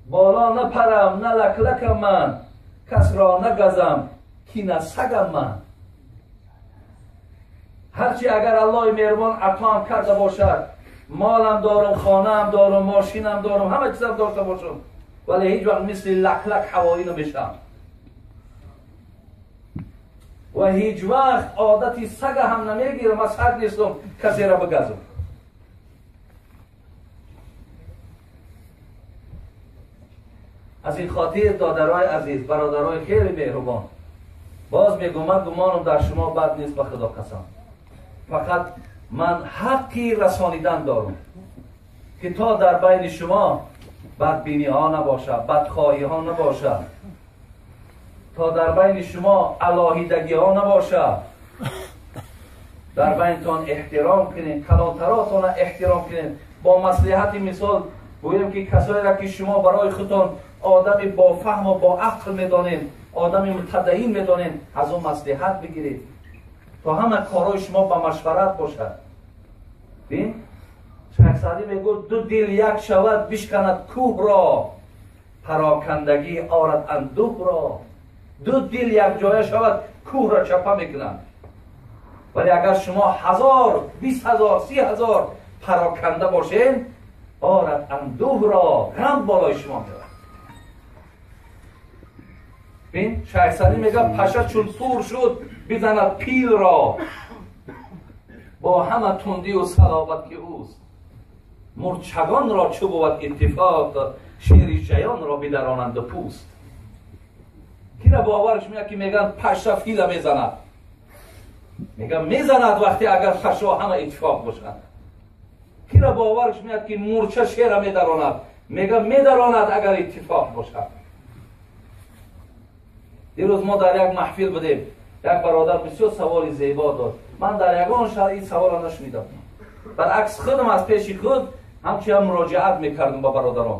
بالا نپرم نلکلکم من، کس را نگزم کینه سگم من. هرچی اگر الله مهربان عطام کرده باشد، مالم دارم، خانه‌ام دارم، ماشینم دارم، همه چیزم داشته باشم، ولی هیچ وقت مثل لکلک هوایی نمیشم و هیچ وقت عادتی سگ هم نمیگیرم. از سگ نیستم کسی را بگزم. از این خاطر دادرای عزیز، برادرای خیلی مهربان، باز میگم من گمانم در شما بد نیست به خدا قسم. فقط من حقی رسانیدن دارم که تا در بین شما بدبینی ها نباشد، بدخواهی ها نباشد، تا در بین شما علاهیدگی ها نباشد، در بینتان احترام کنین، کلانتراتان احترام کنین. با مصلحت مثال بگویم که کسایی را که شما برای خودتان آدم با فهم و با عقل میدانین، آدم متدین میدانین، از اون مصلحت بگیرید تا همه کارهای شما با مشورت باشد. بین شیخ سعدی میگو دو دل یک شود بشکند کوه را، پراکندگی آرد اندوه را. دو دل یک جای شود کوه را چپه میکنند، ولی اگر شما 1000 20,000 30,000 پراکنده باشین آرد اندوه را، غم بالای شما میاد. بین شیخ سعدی میگه پشه چون پور شد بزند پیل را، با همه تندی و صلابت که اوست. مرچگان را چو بود اتفاق، شیر شیان را بدرانند پوست. کی را باورش میاد که میگن پشه فیل میزند؟ میگن میزند وقتی اگر پشه همه اتفاق باشند. کی را باورش میاد که مرچه شیر میدراند؟ میگن میدراند اگر اتفاق باشد. دیروز ما در یک محفل بودیم، یک برادر بسیار سوال زیبا داد. من در یگان شهر این سوال را نشنیدم. برعکس خودم از پیش خود همچنین مراجعت میکردم با برادران،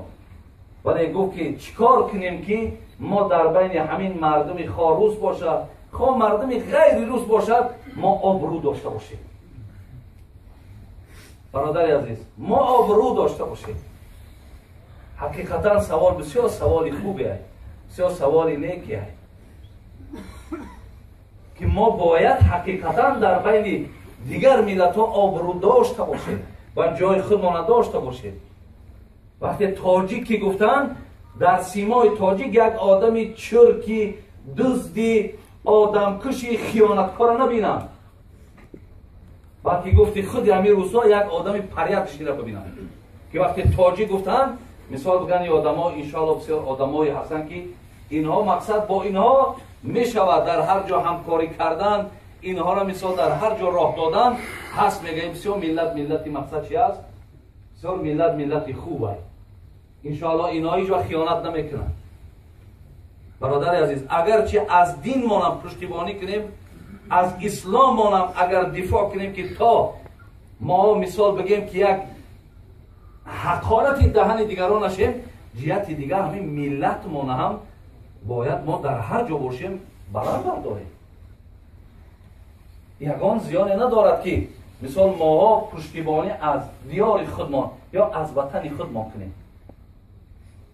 ولی گفت که چیکار کنیم که ما در بین همین مردم خواه روس باشد خواه مردم غیر روس باشد ما آبرو داشته باشیم. برادر عزیز، ما آبرو داشته باشیم. حقیقتا سوال بسیار سوالی خوبی است، بسیار سوالی نیکی است که ما باید حقیقتا در بین دیگر ملت ها آبرو داشته باشیم و جای خودمان داشته باشیم. وقتی تاجیک گفتن در سیمای تاجیک یک آدمی چرکی دزدی آدمکشی خیانتکار نبینم، وقتی گفتی خود امیر روسا یک آدمی پریتشی را ببینم که وقتی تاجیک گفتن مثال بگن این آدم ها انشاءالله بسیار آدم های هستن که اینها مقصد با اینها می شود در هر جا همکاری کردن، اینها را مثال در هر جا راه دادن هست. میگه بسیار ملتی مقصد چی است؟ بسیار ملتی خوب است. انشاءالله اینها هیچ وقت خیانت نمیکنن. برادر عزیز، اگرچه از دین مانم پشتیبانی کنیم، از اسلام مانم اگر دفاع کنیم که تا ما مثال بگیم که یک حقارت دهن دیگران نشیم، جهت دیگر همین ملت ما هم باید ما در هر جا باشیم بلند برداریم. یگان زیانی ندارد که مثال ما پشتیبانی از دیار خودمان یا از وطن خودمان کنیم.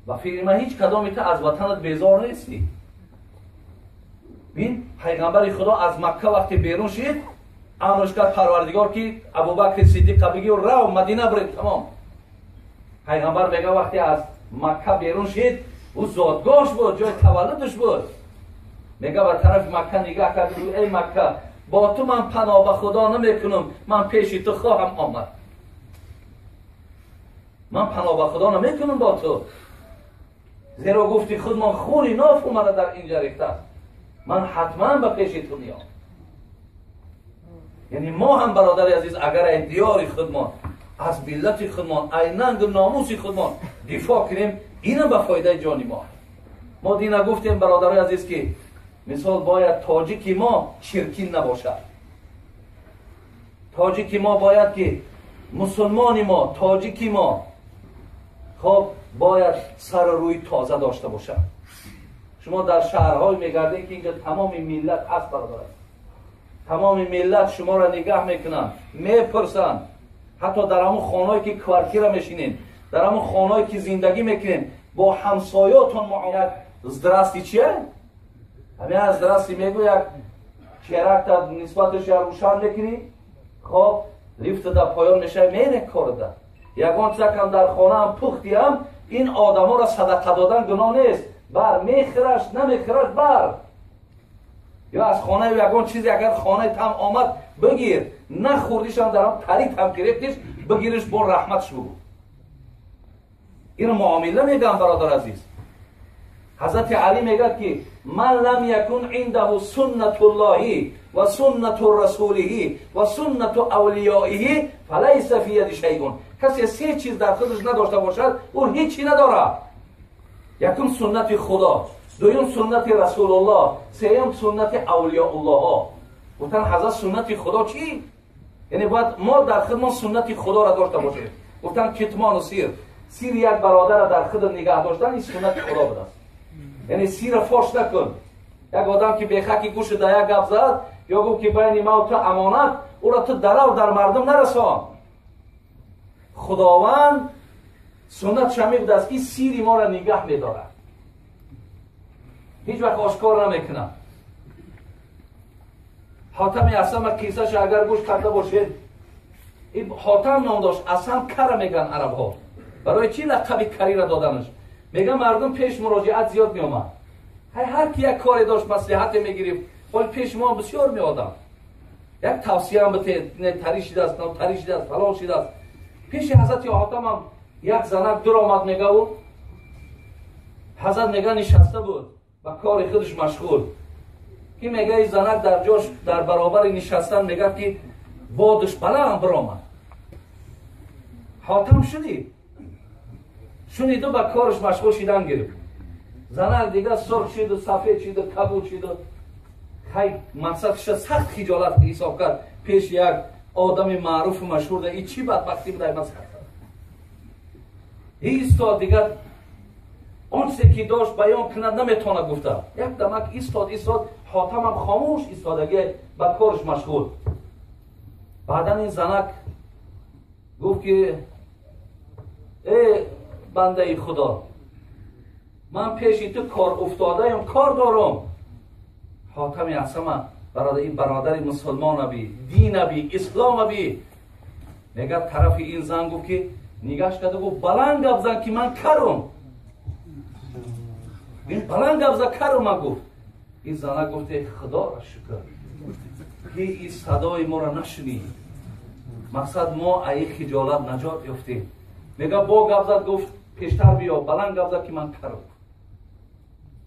و فکر من هیچ کدام تا از وطنت بیزار نیستی. بین پیغمبر خدا از مکه وقتی بیرون شد امرش کرد پروردگار که ابوبکر صدیق بگی و رو مدینه برید. تمام. پیغمبر میگه وقتی از مکه بیرون شد او زادگاهش بود، جای تولدش بود. میگه به طرف مکه نگاه کرد، ای مکه با تو من پناه به خدا نمیکنم، من پیش تو خواهم آمد. من پناه به خدا نمیکنم با تو، زیرا گفتی خودمان خونی ناف اومده در اینجا ریخته، من حتما به پیش تو میام. یعنی ما هم برادر عزیز اگر از دیار خودمان، از ملت خودمان، از ننگ و ناموس خودمان دفاع کنیم، اینم به فایده جان ما. ما دینا گفتیم برادر عزیز که مثال باید تاجیک ما چرکین نباشد. تاجیک ما باید که مسلمان ما، تاجیک ما خب باید سر روی تازه داشته باشد. شما در شهرهای میگردید که اینجا تمام ملت هست برادر، تمام ملت شما را نگاه میکنن، میپرسن. حتی در همون خانهایی که کوارتیر میشینین، در همون خانهایی که زندگی میکنین، با همسایاتون معامله زدرستی چیه؟ همین از درستی میگو یک چرک تا نسبتش روشن میکنی، خب لیفت در پایان میشه میره کار ده. یگان چکم در خانه هم پختی هم این آدم ها را صدقه دادن گناه نیست، بر میخرش نمیخرش بر. یا از خانه یگان چیزی اگر خانه تم آمد بگیر، نخوردیش هم در هم طریق هم گرفتیش بگیرش با رحمتش بگو. این معامله میگم برادر عزیز. حضرت علی میگه که من لم یکن عنده سنت الله و سنت رسوله و سنت اولیائه فلیس فی ید شیء. کسی سه چیز در خودش نداشته باشد او هیچی نداره. یکم سنت خدا، دویم سنت رسول الله، سوم سنت اولیاء الله. گفتن حضرت سنت خدا چی؟ یعنی باید ما در خودمان سنت خدا را داشته باشیم. گفتن کتمان و سیر یک برادر را در خود نگاه داشتن این سنت خدا بود. یعنی سیر فاش نکن. یک آدم که بیخکی گوش در یک گپ زد یا گفت که بین ما و تو امانت، او را تو در مردم نرسان. خداوند سنت شمی بود است که سیری ما را نگاه می‌داره، هیچ وقت آشکار نمیکنه. حاتم اسلم کیسه‌ش اگر گوش کرده باشید، این حاتم نام داشت، اسلم کر میگن عرب ها. برای چی لقب کری را دادنش؟ میگن مردم پیش مراجعت زیاد میومد، هر کی یک کاری داشت مصلحت میگرفت، ولی پیش ما بسیار میادم یک توصیه هم بده، تری شده است، تری شده است، فلان شده است. پیش حضرت حاتم هم یک زنک در آمد میگه بود، حضرت میگه نشسته بود و کار خودش مشغول، که میگه این زنک در جاش در برابر نشستن میگه که بادش بلند برآمد. حاتم شنید و به کارش مشغول شدن گرفت. زنک دیگه سرخ شد و سفید شد و کبود شد و خیلی مقصدش سخت خجالت حساب کرد پیش یک آدم معروف و مشهور ده. این چی بدبختی بوده مسخره. ایستاد دیگر اون چیزی که داشت بیان کند نمیتونه گفته. یک دمک ایستاد حاتم هم خاموش ایستادگی به کارش مشغول. بعدا این زنک گفت که ای بنده خدا، من پیش تو کار افتاده ام، کار دارم. حاتم اصلا این برادر مسلمان بی، دین بی، اسلام بی. میگه طرف این زن گفت که نگاش کرده گفت بلند گپ زن که من کرم. این بلند گپ زن کرم. گفت این زن گفت خدا را شکر که این صدای ما را نشنید. مقصد ما ای خجالت نجات یافتیم. میگه با گپ زد گفت پیشتر بیا، بلند گپ زد که من کرم.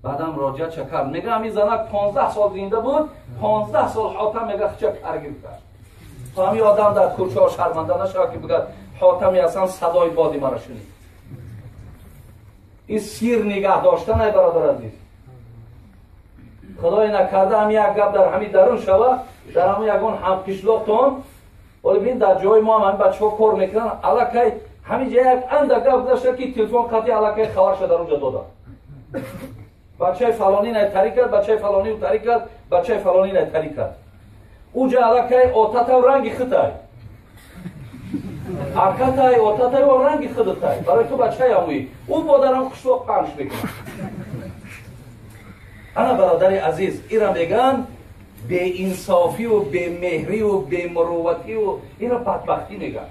بعدم راجع چکر میگه همین زنک 15 سال زنده بود، 15 سال حاتم میگه چه کارگیر کرد. تو همین آدم در کوچه ها شرمنده نشه که بگه حاتمی اصلا صدای بادی مرا شنید. این سیر نگه داشتن ای برادر عزیز. خدای نکرده همین یک گپ در همین درون شوه، در همین یگون هم کشلوقتون ولی بین در جای ما همین بچه ها کار میکنن، علاکه همین جای یک اندر گپ داشته که تلفن قطعی علاکه خبر شده در اونجا داده. بچه فلانی نتری کرد، بچه فلانی نتری کرد، بچه فلانی نتری کرد. اوجا علاکه آتتا و رنگی خطای. ارکتای آتتا و رنگی خطای. برای تو بچه هموی. او بادران خشلوق پنش میکنه. انا برادر عزیز، ایرا میگن به انصافی و به مهری و به مروتی و اینا بدبختی میگن.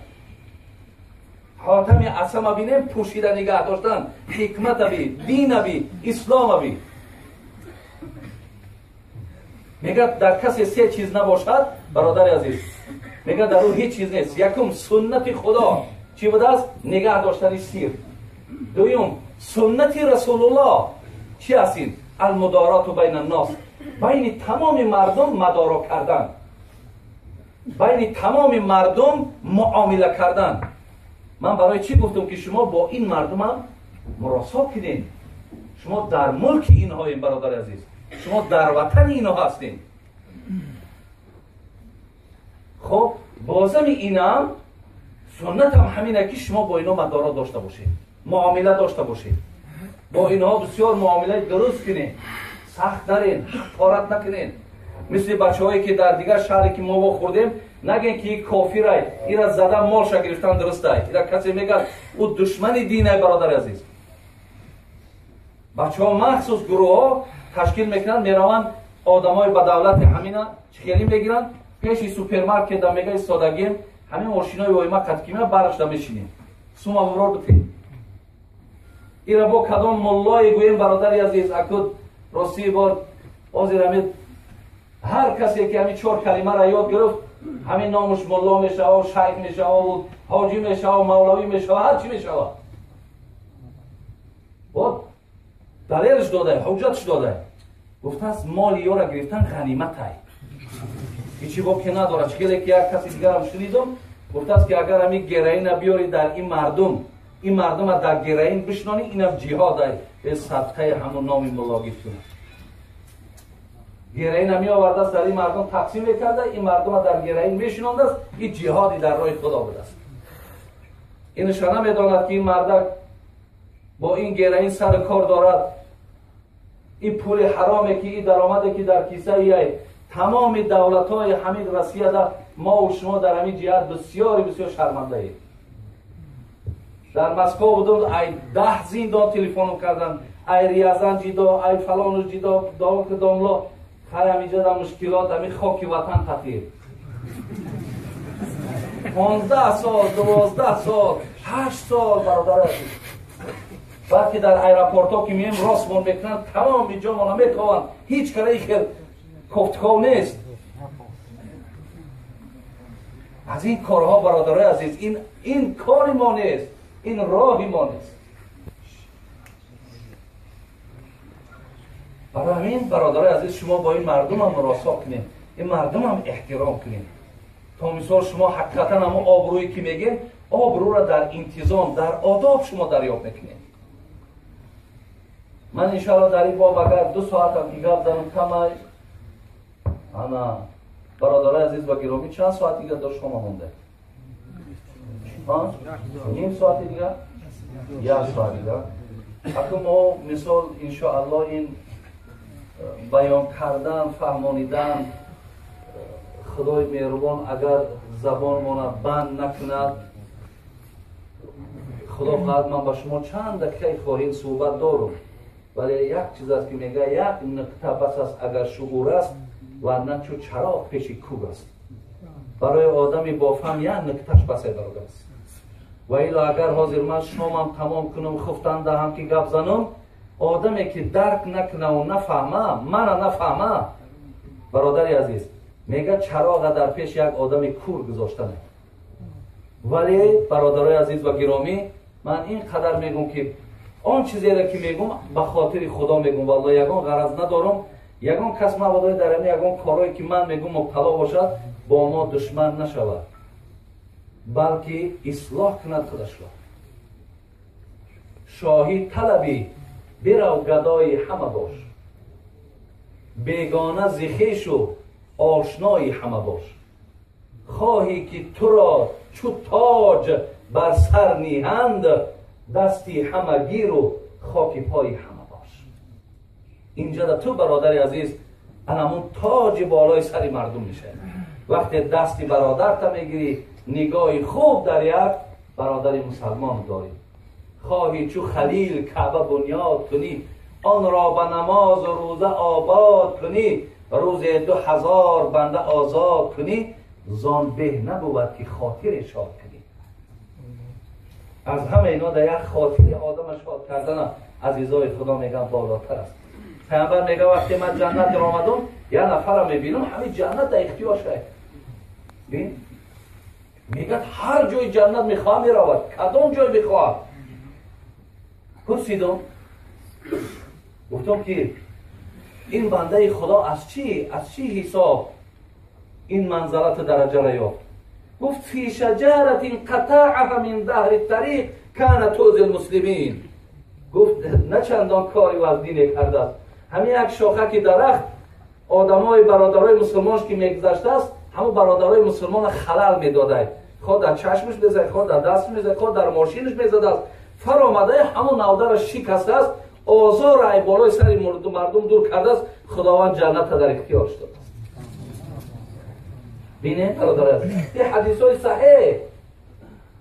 حاتم اصلا بینیم پوشیده نگه داشتن، حکمت بی، دین بی، اسلام بی. میگه در کسی سه چیز نباشد برادر عزیز، میگه در او هیچ چیز نیست. یکم سنت خدا چی بوده است؟ نگه داشتن سیر. دویم سنت رسول الله چی هستین؟ المدارات بین الناس، بین تمام مردم مدارا کردن، بین تمام مردم معامله کردن. من برای چی گفتم که شما با این مردم هم مراسا کنین. شما در ملک اینها این برادر عزیز، شما در وطن اینها هستین. خب بازم اینم سنت هم همینه که شما با اینا مدارا داشته باشید، معامله داشته باشید. با اینها بسیار معامله درست کنین، سخت نرین، حقارت نکنین. مثل بچه هایی که در دیگر شهری که ما خوردیم نگین که یک کافر ای را زدن مالش گرفتن درسته ای. اینا کسی میگه او دشمن دینه برادر عزیز. بچه ها مخصوص گروه ها تشکیل میکنن، میروند آدمای بدولت همینا چخیلی میگیرن پیش سوپرمارکت دا میگه سادگی همین ماشینای وایما قدکیمه برش دا میشینیم سوم امرار بتیم. اینا با کدام ملای گویم برادر عزیز اکد راستی بار بازی رمید هر کسی که همین 4 کلمه را یاد گرفت همین نامش ملا میشه و شیخ میشه و حاجی میشه و مولوی میشه و هر چی میشه. بود دلیلش داده، حجتش داده. گفته است مال یا را گرفتن غنیمت های هیچی با که نداره. چکیلی که یک کسی دیگر هم شنیدم گفته است که اگر همین گرین بیاری در این مردم ها در گرین بشنانی اینم جهاد های به صدقه همون نامی ملا گفتونه. گرین همی آورده است در این مردم تقسیم کرده، این مردم ها در گرین میشنانده است، این جهادی در راه خدا بوده است. این نشانه میداند که این مردک با این گرین سر کار دارد. این پول حرامی که این درآمدی که در کیسه ای تمام دولت های همین روسیه در ما و شما در همین جهت بسیار بسیار شرمنده ایم. در مسکو بودم ای 10 زندان تلفن کردن، ای ریاضن جدا، ای فلان جدا، داو که داملا خیلی همیجا در مشکلات همین خاکی وطن تطیر 15 سال، 12 سال، 8 سال برادر عزیز. بعد که در ایرپورت ها که میایم راست مون میکنن تمام اینجا ما نمیتوان هیچ کاری که کفتکاو نیست. از این کارها برادر عزیز این کاری ما نیست، این راهی ما نیست. برای همین برادر عزیز شما با این مردم هم مراسا کنید، این مردم هم احترام کنید تا مثال شما حقیقتا هم آبرویی که میگین آبرو را در انتظام در آداب شما دریافت میکنید. من انشاءالله در این باب اگر 2 ساعت هم دیگه دارم کمای انا برادر عزیز و گرامی چند ساعت دیگه داشت شما مونده؟ نیم ساعت دیگه؟ یک ساعت دیگر. اگر ما مثال انشاءالله این بیان کردن فهمانیدن خدای مهربان اگر زبان ما بند نکند، خدا خواهد من با شما چند دقیقه خواهیم صحبت دارم، ولی یک چیز است که میگه یک نقطه بس است اگر شعور است و نه چو چراغ پیش کوب است. برای آدمی با فهم یک نقطهش بس برادر است. و الا اگر حاضر من شامم تمام کنم خفتن دهم که گپ زنم، آدمی که درک نکنه و نفهمه من نفهمه برادر عزیز میگه چراغ در پیش یک آدم کور گذاشتنه. ولی برادرای عزیز و گرامی من این قدر میگم که آن چیزی را که میگم به خاطر خدا میگم، والله یگان غرض ندارم یگان کس مبادا در این یگان کارهایی که من میگم مبتلا باشد با ما دشمن نشود، بلکه اصلاح کند خودش را. شاهی طلبی برو گدای همه باش، بیگانه ز خویش و آشنای همه باش. خواهی که تو را چو تاج بر سر نیهند، دستی همه گیر و خاک پای همه باش. اینجا در تو برادر عزیز انمون تاج بالای سر مردم میشه. وقتی دستی برادر تا میگیری نگاه خوب در یک برادر مسلمان داری. خواهی چو خلیل کعبه بنیاد کنی، آن را به نماز و روزه آباد کنی، روز 2000 بنده آزاد کنی، زان به نبود که خاطر شاد کنی. از همه اینا در یک خاطر آدم شاد کردن عزیزای خدا میگن بالاتر است. پیامبر میگه وقتی من جنت را آمدم یک نفر را میبینم همین جنت در اختیارش بین میگه هر جای جنت میخواه میرود، کدام جای میخواه؟ پرسیدم گفتم که این بنده خدا از چی حساب این منزلت درجه را یافت؟ گفت فی شجرت قطعها من ظهر الطریق کان توز المسلمین. گفت نه چندان کاری وزنی کرده است، همین یک شاخه درخت آدمای برادرای مسلمانش که میگذشته است همون برادرای مسلمان خلل میداده، خود در چشمش میزد، خود در دستش میزد، خود در ماشینش میزد است، فر آمده همون نوده را شکسته است، آزار ای بالای سر مردم دور کرده است، خداوند جنت در اختیارش داده است. بینه برادر عزیز، این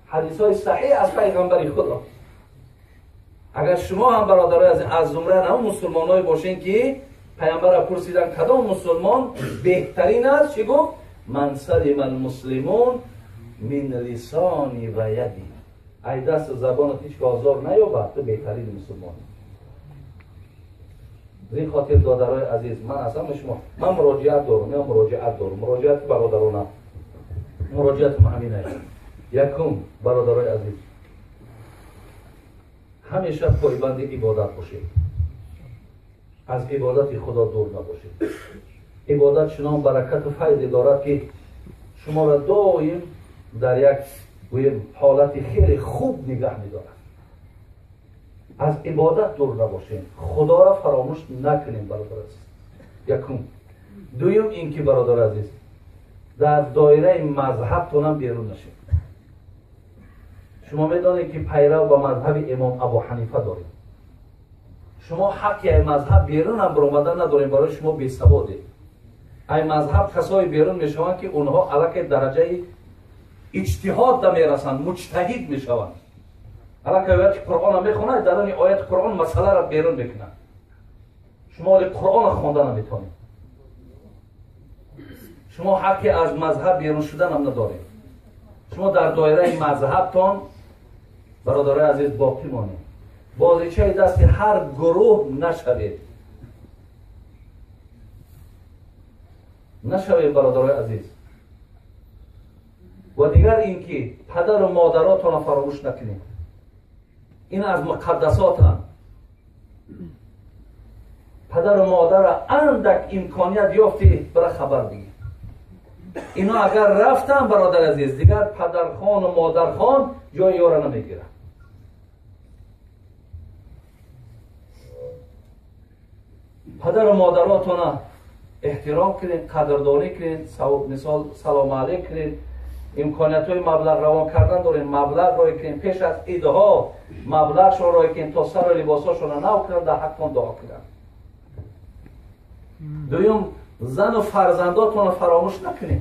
حدیث های صحیح از پیغمبر خدا. اگر شما هم برادرای از زمره نه مسلمانای باشین که پیامبر پرسیدن کدام مسلمان بهترین است، چی گفت؟ من سلم المسلمون من لسانی و یدی. ای دست و زبانت هیچ آزار نیابد، تو بهترین مسلمانی. این خاطر دادرای عزیز من از همه شما من مراجعت دارم مراجعت برادرانه، مراجعت همینه. یکم برادرای عزیز همیشه پایبند عبادت باشید، از عبادت خدا دور نباشید. عبادت چنان برکت و فیض دارد که شما را دائم در یک حالت خیلی خوب نگه می‌دارد. از عبادت دور نباشید، خدا را فراموش نکنیم برادر عزیز. یکم. دویم این که برادر عزیز در دایره مذهبتون هم بیرون نشید. شما میدانید که پیرو به مذهب امام ابو حنیفه دارید. شما حق ای مذهب بیرون هم برآمدن ندارید، برای شما بی‌سواده. ای مذهب کسای بیرون میشوند که اونها الک درجه اجتهاد دا میرسند، مجتهد میشوند. الک آیات قرآن میخونند، در این آیات قرآن مسئله را بیرون میکنند. شما قرآن خواندن نمیتونید. شما حق از مذهب بیرون شدن هم ندارید. شما در دایره مذهبتان برادرای عزیز باقی مانید. بازیچه دست هر گروه نشوید برادرای عزیز. و دیگر این که پدر و مادراتان فراموش نکنید. این از مقدسات هم. پدر و مادر اندک امکانیت یافتی برای خبر بگید. اینا اگر رفتن برادر عزیز دیگر پدرخوان و مادرخوان جای یارا نمیگیرن. پدر و مادراتون احترام کنید، قدردانی کنید، مثال سلام علیک کنید، امکانیت های مبلغ روان کردن داریم، مبلغ رو که پیش از ایدها مبلغ شون رو که تا سر لباساشون رو نو کردن در حقتون دعا کردن. دویم زن و فرزنداتون رو فراموش نکنید.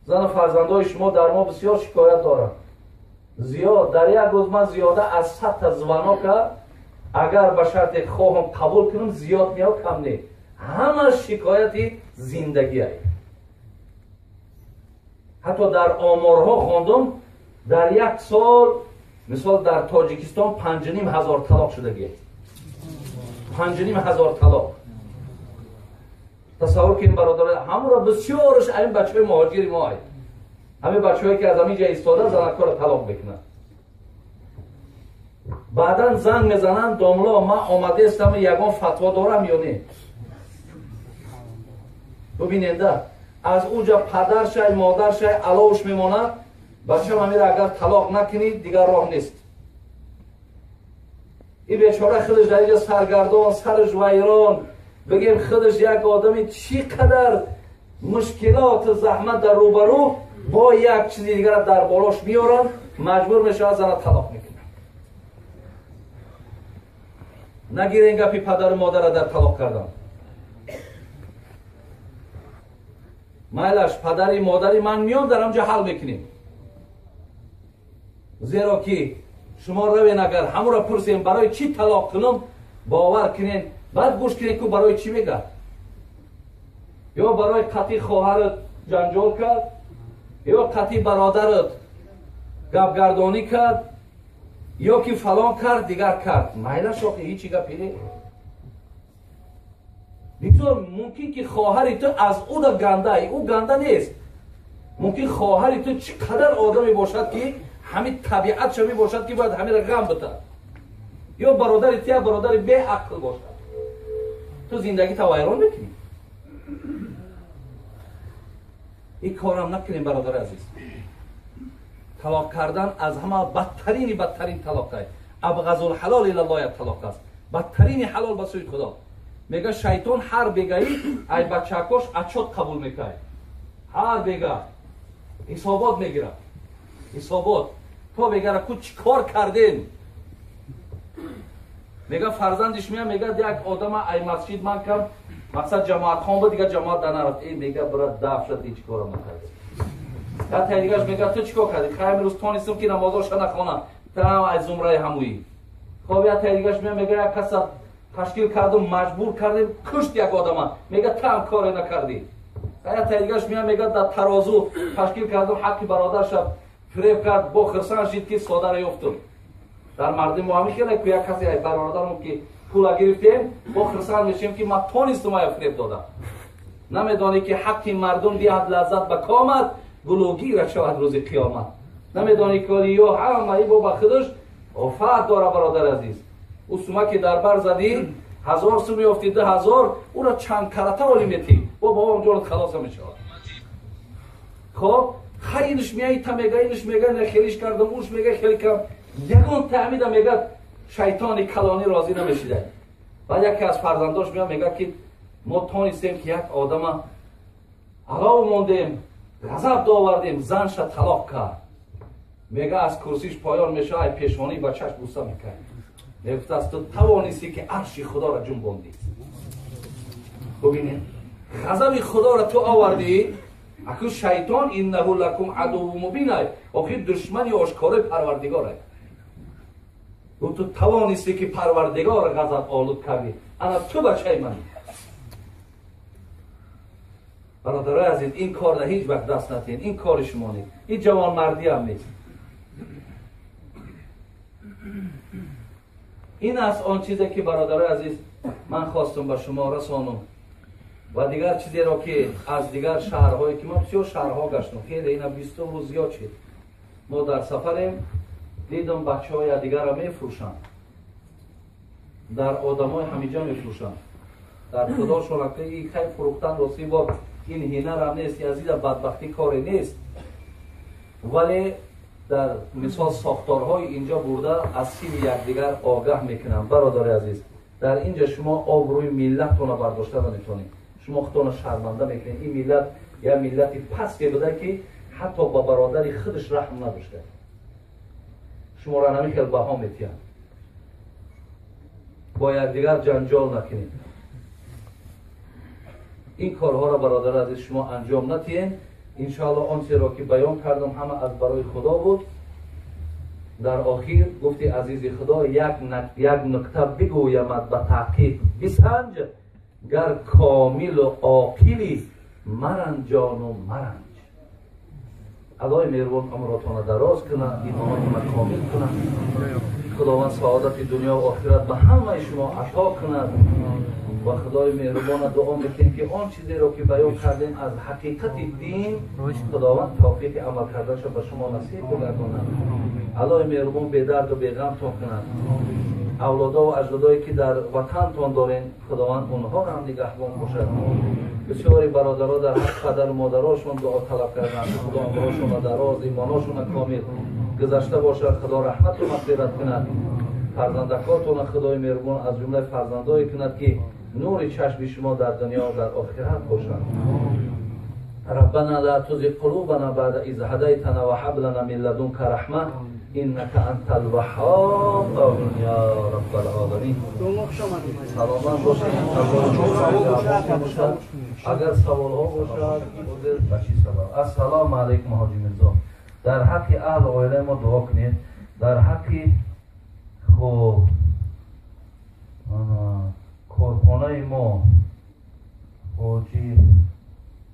زن و فرزندای شما در ما بسیار شکایت دارن. زیاد در یک روز من زیاده از 100 تا زوانا که اگر به شرط خواهم قبول کنم زیاد میاد کم نه، همه شکایتی زندگی هست. حتی در آمارها خواندم در یک سال مثال در تاجیکستان 5,500 طلاق شدگی، 5,500 طلاق. تصور کنید برادر، همون را بسیارش این بچه های مهاجری ما هست، همین بچه هایی که از همین جا ایستاده زنکار طلاق بکنن. بعدا زنگ میزنن داملا من آمده استم یگان فتوا دارم یا نه. ببیننده از اونجا پدرش مادرش علاوش میماند، بچه من میره اگر طلاق نکنید دیگر راه نیست. این بیچاره خودش در اینجا سرگردان سرش ویران، بگیم خودش یک آدمی چقدر مشکلات زحمت در روبرو با یک چیزی دیگر در بالاش میارن، مجبور میشه از زن طلاق میکنه. نگیرین گپی پدر و مادر در طلاق کردن. مایلش پدری مادری من میام در همجا حل میکنیم. زیرا که شما روین اگر همون را پرسیم برای چی طلاق کنم باور کنین بعد گوش کنین که برای چی میگه. یا برای قطعی خواهرت جنجال کرد، یا قطعی برادرت گپگردانی کرد، یا که فلان کرد دیگر کرد. مایلش آخه هیچی گپی بگذار. ممکن که خواهری تو از او در گنده ای، او گنده نیست. ممکن خواهری تو چقدر آدمی باشد که همین طبیعت شمی باشد که باید همین را غم بده، یا برادری تو برادری به عقل باشد، تو زندگی تو ویران میکنی. این کارم نکنیم برادر عزیز. طلاق کردن از همه بدترین طلاق است. ابغض الحلال الی الله طلاق است. بدترین حلال به سوی خدا. میگه شیطان هر بگایی ای بچه‌کش اچوت قبول میکنه. هر بگه حسابات میگیره. حسابات تو بگره کو چی کار کردین. میگه فرزندش میگه یک آدم ای مسجد من کم مقصد جماعت خان بود دیگه جماعت در نرفت. این میگه برات دفع شد هیچ کارم نکردی. بعد دیگه‌اش میگه تو چیکار کردی؟ خیلی روز تونستم که نمازش نخونم. تمام از زمره همویی. خب یا دیگه‌اش میگه یک کس تشکیل کردم مجبور کردیم کشت یک آدم. میگه تو هم کار نکردی. یا دیگه‌اش میگه در ترازو تشکیل کردم حق برادرش فریب کرد با خرسان شد که صادر یافتم. در مردم ما همیشه یک کسی برادرم که پول گرفتیم با خرسان میشیم که ما تونستم ما فریب دادم. نمیدانی که حق مردم دهد لذت به کامت گلوگیر شود روز قیامت. نمیدانی که یا همه با خودش آفت داره برادر عزیز. او سوما که در بر زدی 1000 سوم میافتی 10,000 او را چند کرته ولی میتی با بابا اونجا خلاص میشه. خب خیلیش میای تا میگه اینش میگه نخیلیش کردم اوش میگه خیلی کم یگان تعمید میگه شیطان کلانی راضی نمیشیده. بعد یکی از فرزنداش میگه که ما تونستیم که یک آدم علاو موندیم غضب داوردیم زنش طلاق کرد. میگه از کرسیش پایان میشه ای پیشوانی بچهش بوسه میکنه. میگفت از تو توانستی که عرش خدا را جنباندی. ببینید غضب خدا را تو آوردی. اكو شیطان انه لکم عدو مبین است. آخه دشمنی آشکار پروردگار است. و تو توانستی که پروردگار غضب آلود کردی. انا تو بچه من. برادرای عزیز این کار را هیچ وقت دست ندین. این کار شما نیست. این جوان مردی هم نیست. این است آن چیزی که برادرای عزیز من خواستم به شما رسانم. و دیگر چیزی را که از دیگر شهرهایی که ما بسیار شهرها گشتم خیلی اینا 20 روز زیاد شد. ما در سفریم دیدم بچه‌های دیگر را میفروشن. در آدمای همیجا میفروشن. در خدا شلکه این خیلی فروختن راستی با این هنر هم نیست. از این بدبختی کاری نیست. ولی در مثال ساختارهای اینجا برده از سیم یکدیگر آگاه میکنن. برادر عزیز در اینجا شما آبروی ملتتون را برداشته نمیتونید. شما خودتون شرمنده میکنید. این ملت یا ملتی پستی بوده که حتی با برادر خودش رحم نداشته. شما را نمی خیلی بها میتیم با یکدیگر جنجال نکنید. این کارها را برادر از شما انجام ندهید. انشاءالله آنچه را که بیان کردم همه از برای خدا بود. در آخر گفتی عزیز خدا یک نکته بگویمت به تحقیق بسنج، گر کامل و عاقلی مرنجان و مرنج. خدای مهربان عمرتان دراز کنه، ایمانتان کامل کنه. خداوند سعادت دنیا و آخرت به همه شما عطا کند. و خدای مهربان دعا میکنیم که آن چیزی را که بیان کردیم از حقیقت دین خداوند توفیق عمل کردنش به شما نصیب بگرداند. خدای مهربان به درد و به غم تان کند. اولادا و اجدادایی که در وطنتان دارین خداوند اونها را هم نگهبان باشد. بسیاری برادرها در حق پدر و مادراشون دعا طلب کردند. خدا عمرشون را دراز، ایمانشون را کامل گذشته باشد. خدا رحمت و مغفرت کند. فرزندکاتون خدای مهربان از جمله فرزندایی کند که نور چشم شما در دنیا و در آخرت باشد. ربنا لا تزغ قلوبنا بعد إذ هديتنا وهب لنا من لدنك رحمة إنك أنت الوهاب آمين يا رب العالمين. سلام باشید. اگر سوال ها باشد السلام علیکم حاجی میرزا. در حق اهل عائله ما دعا کنید. در حق کارخانه ما حاجی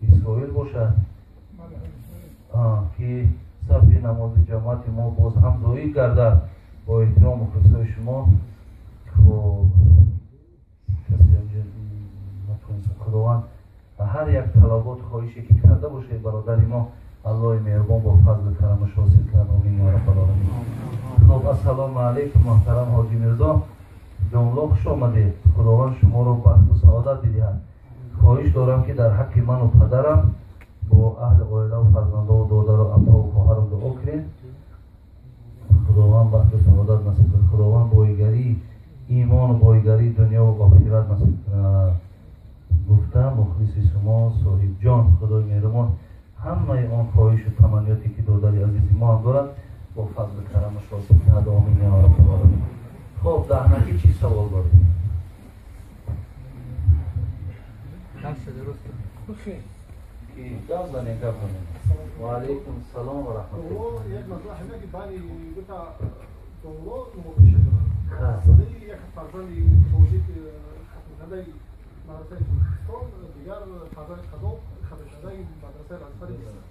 اسرائیل باشد که صف نماز جماعت ما باز هم زایی گردد. با احترام و خصوص شما خداوند هر یک طلبات خواهشی که کرده باشه برادر ما الله مهربان با فضل کرمش حاصل کنه. آمین یا رب العالمین. خب السلام علیکم محترم حاجی میرزا، جمله خوش آمدید. خداوند شما رو بخت و سعادت بدهد. خواهش دارم که در حق من و پدرم با اهل عائله و فرزنده و دادر و عمه و خواهرم دعا کنید. خداوند بخت و سعادت نصیب کنه. خداوند بایگری ایمان و بایگری دنیا و آخرت نصیب کنه. گفتم مخلص شما صاحب جان خدای مهربان همه آن خواهش و تمنیاتی که دادر عزیز ما هم دارد با فضل کرمش حاصل کنه. آمین یا رب العالمین. خب در نتیجه چی سوال دارید؟ جاز زنی گپ کنید. و علیکم السلام و رحمت الله. یک مسئله همه که بانی گفتا جمله نموده شده. صدای یک فرزند توجیه خدای مدرسه کردستان دیگر فرزند خداب خدای مدرسه رازفری است.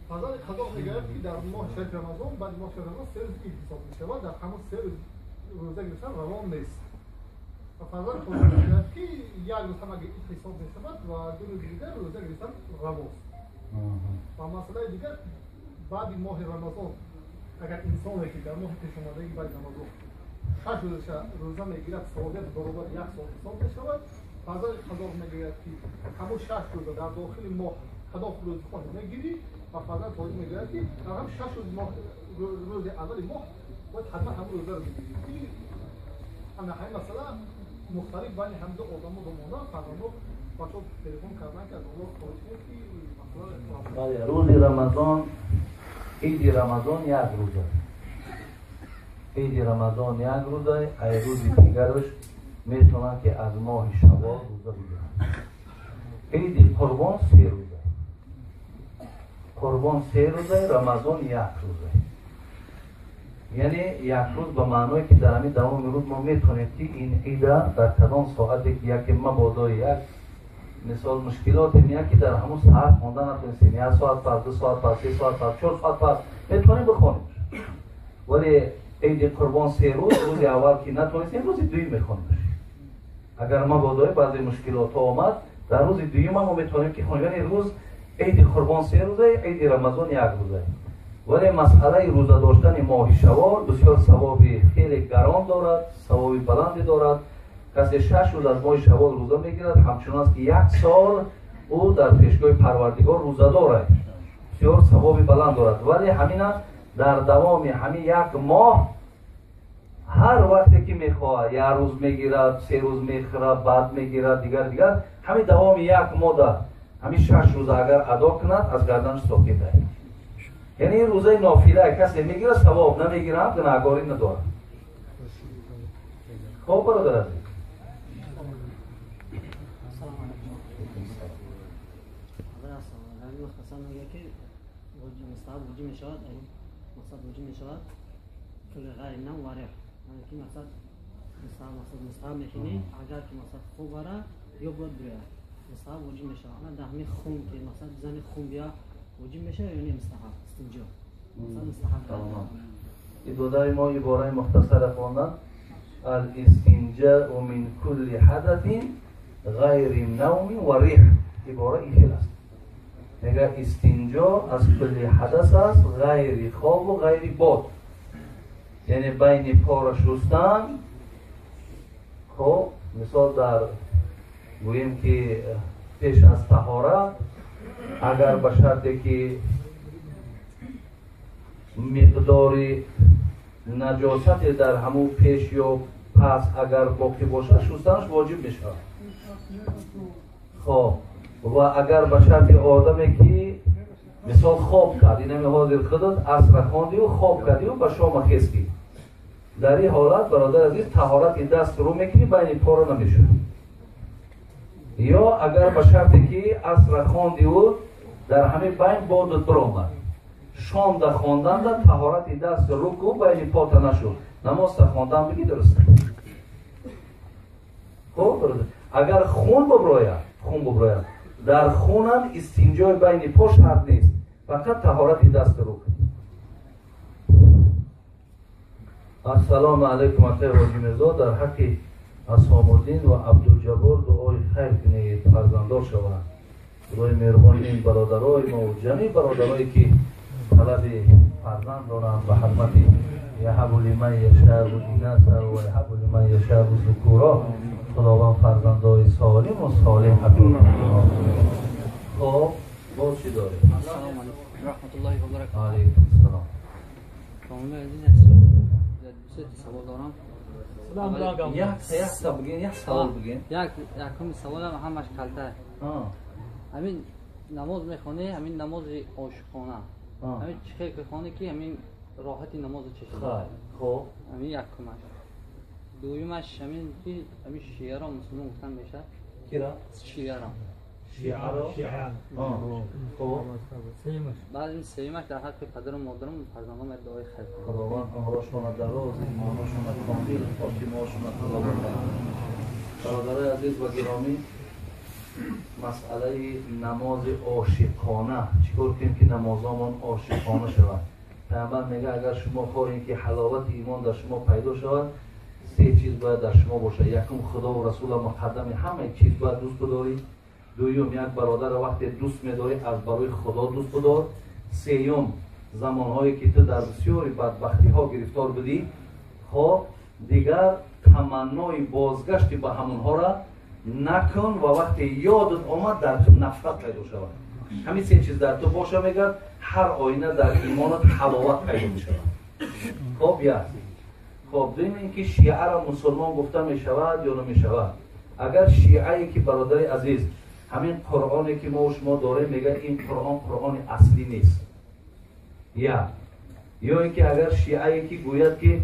فرزند خداب میگوید که در ماه شهر رمضان بعد ماه شهر رمضان 3 روز عید حساب میشود. در همون 3 روز روزه گرفتن روان نیست. و فرزند خداب میگوید که یک روز هم اگه عید حساب میشود و 2 روز دیگر روزه گرفتن رواست. و مسئله دیگر بعد ماه رمضان اگر انسانی که در ماه پیش آمدگی بعد رمضان 6 روز روزه میگیرد ثوابت برابر 1 سال حساب میشود. فرزند خدا میگوید که همون 6 روز در داخل ماه خدا روز خود میگیری و فرزند خدا میگوید که در هم 6 روز ماه روز اول ماه باید حتما همون روزه رو بگیری. همه مسئله مختلف بین هم دو آدم و دو مانه فرزند بچه تلفن کردن که از الله خواهش کنید که روز رمضان عید رمضان یک روزه. عید رمضان یک روزه. ای روز دیگرش میتونن که از ماه شوال روزه بگیرن. عید قربان 3 روزه. قربان 3 روزه، رمضان 1 روزه. یعنی یک روز به معنی که در همین دوام روز ما میتونیم که این عید در کدام ساعتی که یکی مبادا یک مثال مشکلات میاد که در همون ساعت خوندن نتونستیم. 1 ساعت پس، 2 ساعت پس، 3 ساعت پس، 4 ساعت پس میتونیم بخونیم. ولی عید قربان 3 روز، روز اول که نتونستیم روز دوم میخونیم. اگر مبادای بعضی مشکلات آمد در روز دوم ما میتونیم که خونیم. یعنی روز عید قربان 3 روزه، عید رمضان 1 روزه. ولی مسئله روزه داشتن ماه شوال بسیار ثواب خیلی گران دارد، ثواب بلندی دارد. کسی 6 روز از ماه شوال روزه میگیرد همچنان است که 1 سال او در پیشگاه پروردگار روزه دارد. بسیار ثواب بلند دارد. ولی همین در دوام همین 1 ماه هر وقتی که میخواد 1 روز میگیرد، 3 روز میخورد، بعد میگیرد دیگر همین دوام 1 ماه همین 6 روز اگر ادا کند از گردنش ساقط است. یعنی این روزه نافله کسی میگیره ثواب نمیگیره گناهکاری نداره. خب برادر عزیز مختصر میگه که مستحب وجود میشود مقصد وجود میشود کل غیر نم وارق یعنی که مقصد مستحب میخینی اگر که مقصد خوب واره یا بود بره مستحب وجود میشود نه در همین خون که مقصد زن خون بیا وجود میشه یعنی مستحب استنجا مقصد مستحب این دودای ما عباره مختصر خواندن الاستنجاء من كل حدث غیر نوم و ریح عباره این است. میگه استنجا از کل حدث است غیر خواب و غیر باد، یعنی بین پا را شستن. خب مثال در گوییم که پیش از طهارت اگر به شرطی که مقدار نجاست در همون پیش یا پس اگر باقی باشه شستنش واجب میشه. خب و اگر به شرط آدمی که مثال خواب کرد اینمی حاضر خودت عصر خواندی و خواب کردی و به شام خیستی، در این حالت برادر عزیز طهارت دست رو میکنی بین پا رو نمیشه. یا اگر به شرطی که عصر خواندی و در همه بین بادت برآمد شام در خواندن در طهارت دست رو کو بین پا نشد نماز در خواندن بگی درسته. خب برادر اگر خون ببراید در خونم استنجای بین پا شرط نیست، فقط طهارت دست رو. السلام علیکم آقای حاجی میرزا، در حق اصحاب الدین و عبدالجبار دعای خیر کنید فرزنددار شوند. خدای مهربان این برادرای ما و جمعی برادرایی که طلب فرزند دارند به حرمت یهب لمن یشاء الاناث و یهب لمن یشاء الذکورا، خداوند فرزندای سالم و صالح عطا کنه. خب باز چی داره؟ السلام علیکم رحمت الله و برکاته. علیکم السلام. کامل عزیز سه سوال دارم. یک سوال بگین. یکم سوال همش کلته. همین نماز میخونه، همین نماز عاشقانه. همین چه که خونه کی همین راحتی نماز چشم. خب همین یکمش. دویمش همین که همین شیعه را مسلمان گفتن میشه. کی را؟ شیعه را. خب بعد این سیمش در حق پدر و مادرم فرزندان دعای خیر کنم. خداوند عمرشون دراز، ایمانشون کامل، خاتمه‌شون طلا کنه. برادرای عزیز و گرامی، مسئله نماز عاشقانه چیکار کنیم که نمازامون عاشقانه شود؟ پیامبر میگه اگر شما خواهید که حلاوت ایمان در شما پیدا شود، سه چیز باید در شما باشه. یکم خدا و رسول مقدم همه چیز باید دوست بداری. دویم یک برادر وقتی دوست می‌داری از برای خدا دوست بدار. سوم زمانهایی که تو در بسیاری بدبختی‌ها گرفتار بودی، خب دیگر تمنای بازگشت به همونها را نکن و وقتی یادت آمد در تو نفرت پیدا شود. همین سه چیز در تو باشه میگه هر آینه در ایمانت حلاوت پیدا می‌شود. خب خب دویم اینکه شیعه را مسلمان گفته می‌شود یا نمی‌شود. اگر شیعه‌ای که برادر عزیز همین قرآنی که ما و شما داریم میگه این قرآن اصلی نیست، یا اینکه اگر شیعه‌ای که گوید که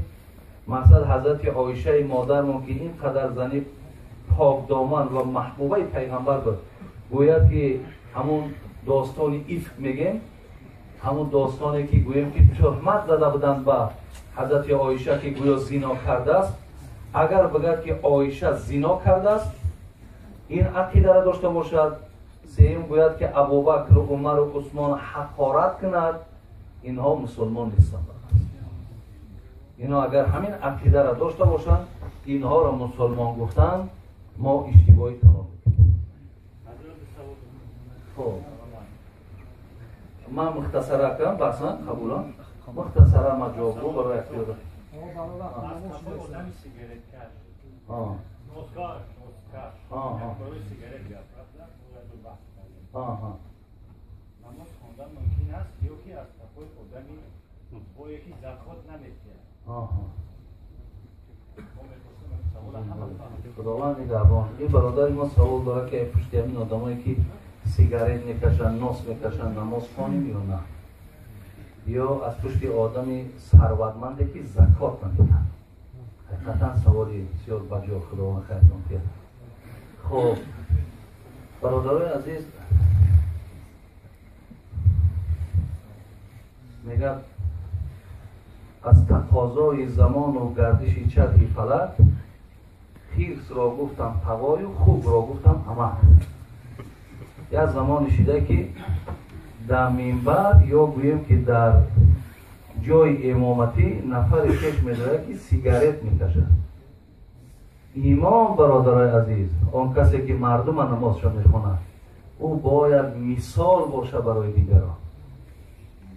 مثلا حضرت عایشه مادرمون که اینقدر زنی پاک دامن و محبوبه پیغمبر بود گوید که همون داستان افک میگیم، همون داستانی که گوییم که تهمت زده بودن به حضرت عایشه که گویا زنا کرده است، اگر بگد که عایشه زنا کرده است این عقیده را داشته باشد، سوم گوید که ابوبکر و عمر و عثمان حقارت کند، اینها مسلمان نیستند. اینها اگر همین عقیده را داشته باشند اینها را مسلمان گفتن، ما اشتباهی تمام میکنیم. خب من مختصره کنم بحثا قبولا مختصره ما جواب رو برای اختیار نماز خواندن ممکن است یا که از تقوی آدمی با یکی زکات نمی‌دهد. خداوند نگهبان. این برادر ما سوال داره که پشت همین آدمایی که سیگارت میکشن، نوس میکشن، نماز خوانیم یا نه؟ یا از پشت آدمی ثروتمنده که زکات نمیدن. حقیقتا سوالی بسیار بجا خداوند خیرتون کرد. خب برادرای عزیز، میگه از تقاضای زمان و گردش چرخ فلک خیرس را گفتم هوای و خوب را گفتم همه. یک زمان شده که در منبر یا گویم که در جای امامتی نفر کش میداره که سیگارت میکشه. امام برادرای عزیز، آن کسی که مردم نمازشان میخونه، او باید مثال باشه برای دیگران.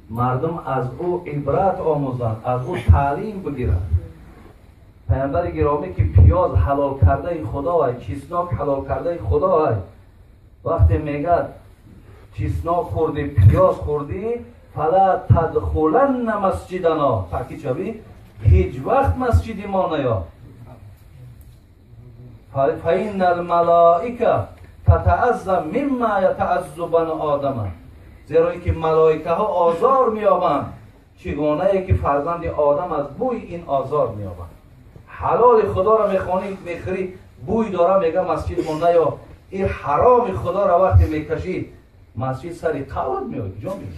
مردم از او عبرت آموزند، از او تعلیم بگیرند. پیامبر گرامی که پیاز حلال کرده خدا است، چسناک حلال کرده خدا است، وقتی میگه چسناک خوردی، پیاز خوردی، فلا تدخلن مسجدنا، تاکید شوی هیچ وقت مسجد ما نیا. فإن الملائکه تتعظم مما یتعظ بنی آدم، زیرا که ملائکه ها آزار میابند چگونه ای که فرزند آدم از بوی این آزار میابند. حلال خدا را میخوانی میخری، بوی داره میگه مسجد ما نیا. این حرام خدا را وقتی میکشید مسجد سری قورت میاد. کجا میاد؟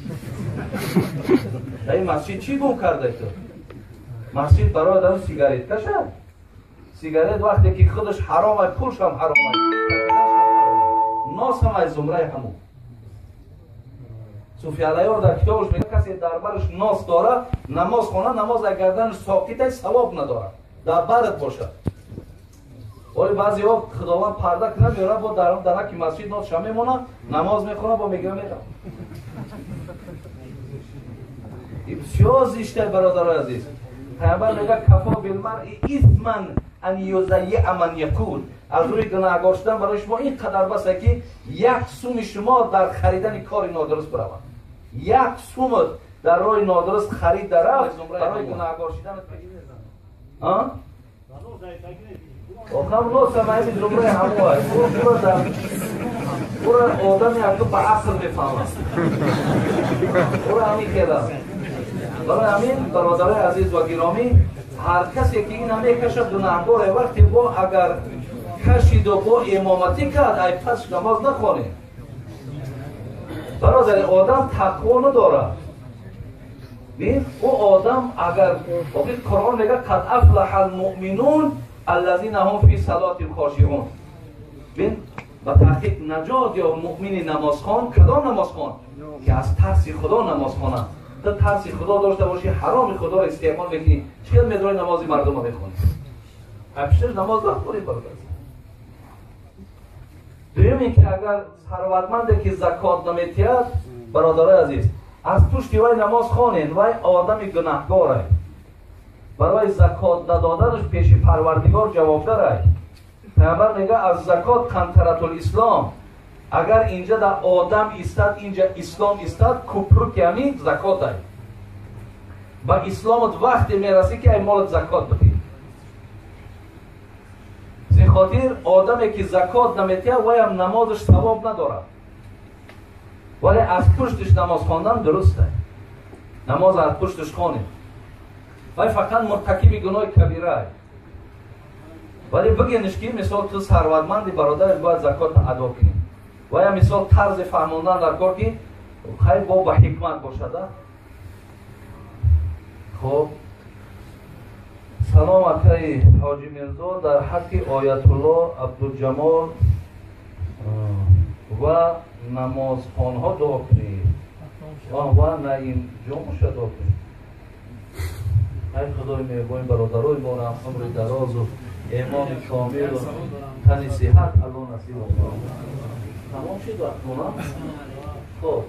این مسجد چی گم کرده تو؟ مسجد برای دارم سیگارت کشه. سیگارت وقتی که خودش حرامه، پولش هم حرامه، ناس هم از زمره همون. صوفی علیار در کتابش میگه کسی در برش ناس داره، نماز خونه، نماز گردنش ساکته، ثواب نداره، در برت باشه. ولی بعضی ها خداوند پرده نمیاره، با در که مسجد ناس میمونه، نماز میخونه، با میگه میرم. این بسیار زشته برادرای عزیز. پیامبر میگه کفا بالمرء اثما ان یضیع من یکون، از روی گناهکار شدن برای شما این قدر بسه که یک سوم شما در خریدن کار نادرست برود. یک سوم در راه نادرست خرید در رفت برای گناهکار شدن ها؟ آخر نو سمایی به جمله همو هست. پورا آدمی اگه با عقل میفهمه. پورا همین که دارم. برای همین برادرای عزیز و گرامی، هر کسی که این همه کشف گناهکار وقتی با اگر کشید و با امامتی کرد، ای پس نماز نخوانه. برادر آدم تقوا نداره. بین او آدم اگر قرآن میگه قد افلح المؤمنون الذین هم فی صلاتهم خاشعون. بین با تحقیق نجات یا مؤمن نمازخوان کدام نمازخوان که از ترس خدا نماز خوانند. تو ترس خدا داشته باشی، حرام خدا را استعمال میکنی، چقدر میدونی نماز مردم رو میخونی؟ ابشر نماز نخونی برادر. دویم این که اگر ثروتمند که زکات نمیتید، برادرای عزیز، از پشت وی نماز خوانین، وی آدم گناهکار است. برای زکات ندادنش پیش پروردگار جوابدار است. پیامبر میگه از زکات قنطرة الاسلام، اگر اینجا در آدم استاد، اینجا اسلام استاد، کفر که همین زکات است. با اسلامت وقتی میرسی که ای مالت زکات بدی. زی خاطر آدمی که زکات نمیتیه وی هم نمازش ثواب نداره، ولی از پشتش نماز خواندن درسته. نماز از پشتش خوانید، ولی فقط مرتکب گناه کبیره است. ولی بگینش که مثال تو ثروتمندی برادرت باید زکات ادا کنی، و یا مثال طرز فهموندن در کار که خیلی با حکمت باشده. خب سلام اکای حاجی مرزا در حق آیت الله عبدالجمال و نمازخوانها دعا کنید و نه این جمعش دعا کنید. ای خدای مهربان برادرای ما را عمر دراز و ایمان کامل و تن صحت الله نصیب کنه. تمام شد وقتمون. خب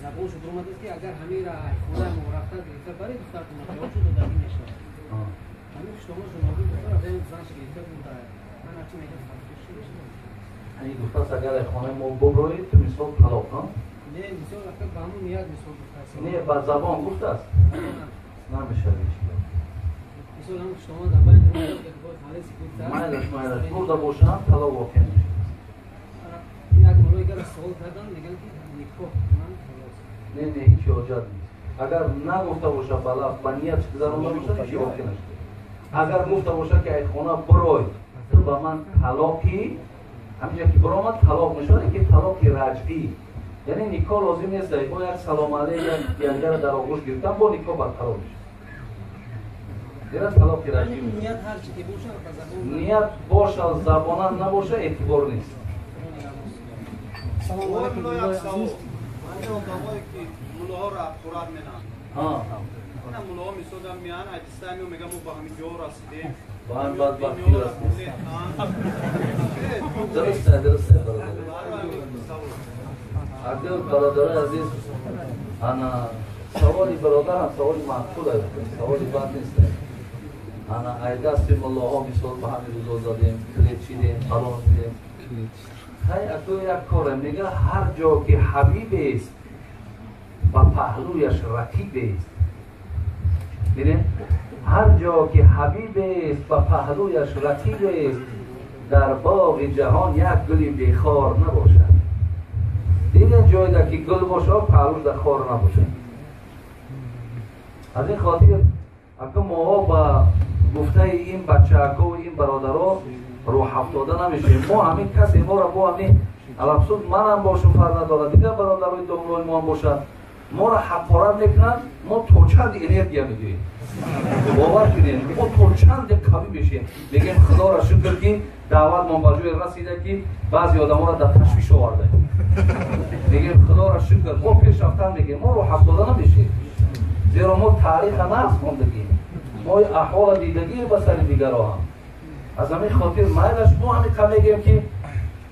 زبانش درآمد است که اگر همه را خونه مورخت گرفته برای دختر تو شد و دادی میشه. همین شما شما بود دختر اون زنش گرفته بود. من هرچی میگم این گفته است اگر خانه ما ببروید تو مثال طلاق ها؟ نه مثال اگر با همون نیاد مثال گفته است. نه با زبان گفته است. نمیشه هیچ. مثال هم شما در باید یک بار حالت گفته است. مایلش برده باشم طلاق واقع میشه. این اگر مولای اگر سوال کردن میگن که نکاح من خلاص. نه هیچ حاجت نیست. اگر نگفته باشه بالا با نیت ضرور نباشه هیچ واقع نشه. اگر گفته باشه که ای خانه بروید تو با من طلاقی همینجا که برام طلاق میشه که طلاقی رجعی یعنی نکاح لازم نیست با یک سلام علیک یک در در آغوش گرفتن با نکاح برقرار میشه دیگه طلاقی رجعی میشه نیت هر چی که باشه با زبان نیت باشه زبانان نباشه اعتبار نیست سلام علیکم مولای مولای اکساو عزیز من دامایی که مولاها را قرار میدن من مولاها میسودم میان ایستامیو میگم با همین جو رسیدیم با هم بدبختی رسیدیم درسته اگر برادر عزیز انا سوالی برادر هم سوالی معقول است سوالی بد نیست انا ای دستی ملاها مثال به همین روزا زدیم کلیت چیدیم الان میدیم های اکو یک کاره میگه هر جا که حبیب است و پهلویش رکیب است ببین هر جا که حبیب است و پهلویش رکیب است در باغ جهان یک گلی بیخار نباشد دیگه جایی در که گل باشه پهلوش در خار نباشه از این خاطر اگه ما با گفته این بچه اکا و این برادرها روح افتاده نمیشه ما همین کسی ما را با همین الابسود من هم باشم فرق نداره دیگه برادرهای دوملای ما هم باشد ما را حقارت میکنن ما تا چند انرژی میدویم باور کنید ما تا چند قوی بشیم میگیم خدا را شکر که دعوت ما به جای رسیده که بعضی آدم را در تشویش آورده میگیم خدا را شکر ما پیش رفتن میگیم ما روح افتاده نمیشیم زیرا ما تاریخ نفس خوندگیم ما احوال دیدگی به سر دیگرها هم از همین خاطر مایلش ما همین کم میگیم که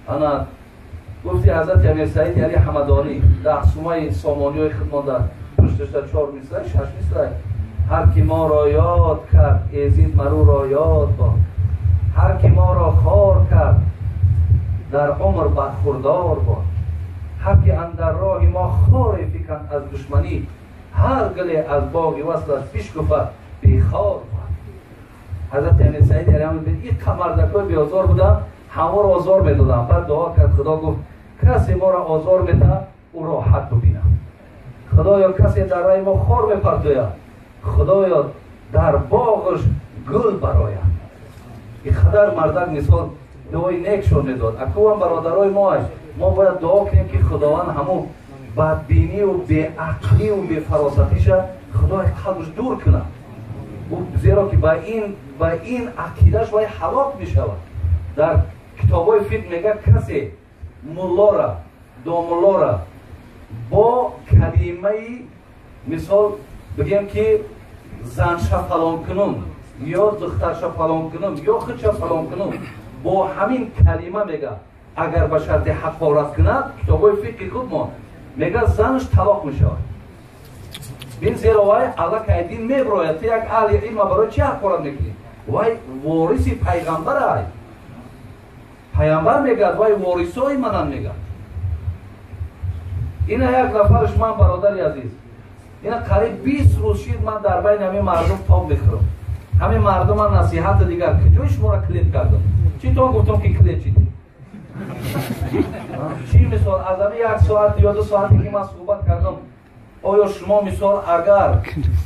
انا گفتی حضرت امیر سعید علی حمدانی در سومه سامانی های خدمت در پشتش در 4 مصرع 6 مصرع هر کی ما را یاد کرد ازید مرو را یاد با هر کی ما را خار کرد در عمر بدخوردار با هر کی اندر راه ما خار فکن از دشمنی هر گله از باغی وصل از پیش گفت بیخار با حضرت امیر سعید علی حمدانی این کمردکای بیازار بودن همه را آزار میدادن بعد دعا کرد خدا گفت کسی ما را آزار میده او را حد ببینم خدایا کسی در رای ما خار میپردوید خدایا در باغش گل براید این خدر مردک مثال دعای نیکشون میداد اکو هم برادرای ما باید دعا کنیم که خداوند همون بدبینی و بیعقلی و بیفراستیش خدای قلبش دور کنه زیرا که با این عقیدش باید حلاک میشود در کتابای فقه میگه کسی ملا را داملا را با کلمه مثال بگیم که زنشا فلان کنم یا دخترشا فلان کنم یا خودشا فلان کنم با همین کلمه میگه اگر به شرط حقارت کند کتابای فقه خود ما میگه زنش طلاق میشود بین زیرا وای الله که دین میبراید تو یک اهل علم برای چی حقارت میکنی وای وارث پیغمبر ای پیامبر میگه وای وارثای منن میگه اینا یک نفرش من برادری عزیز اینا قریب 20 روز شد من در بین همین مردم تاب میخورم همین مردم من نصیحت دیگر کجای شما را کلید کردم چی تو گفتم که کلید چیدی چی مثال از همین 1 ساعت یا 2 ساعتی که من صحبت کردم آیا شما مثال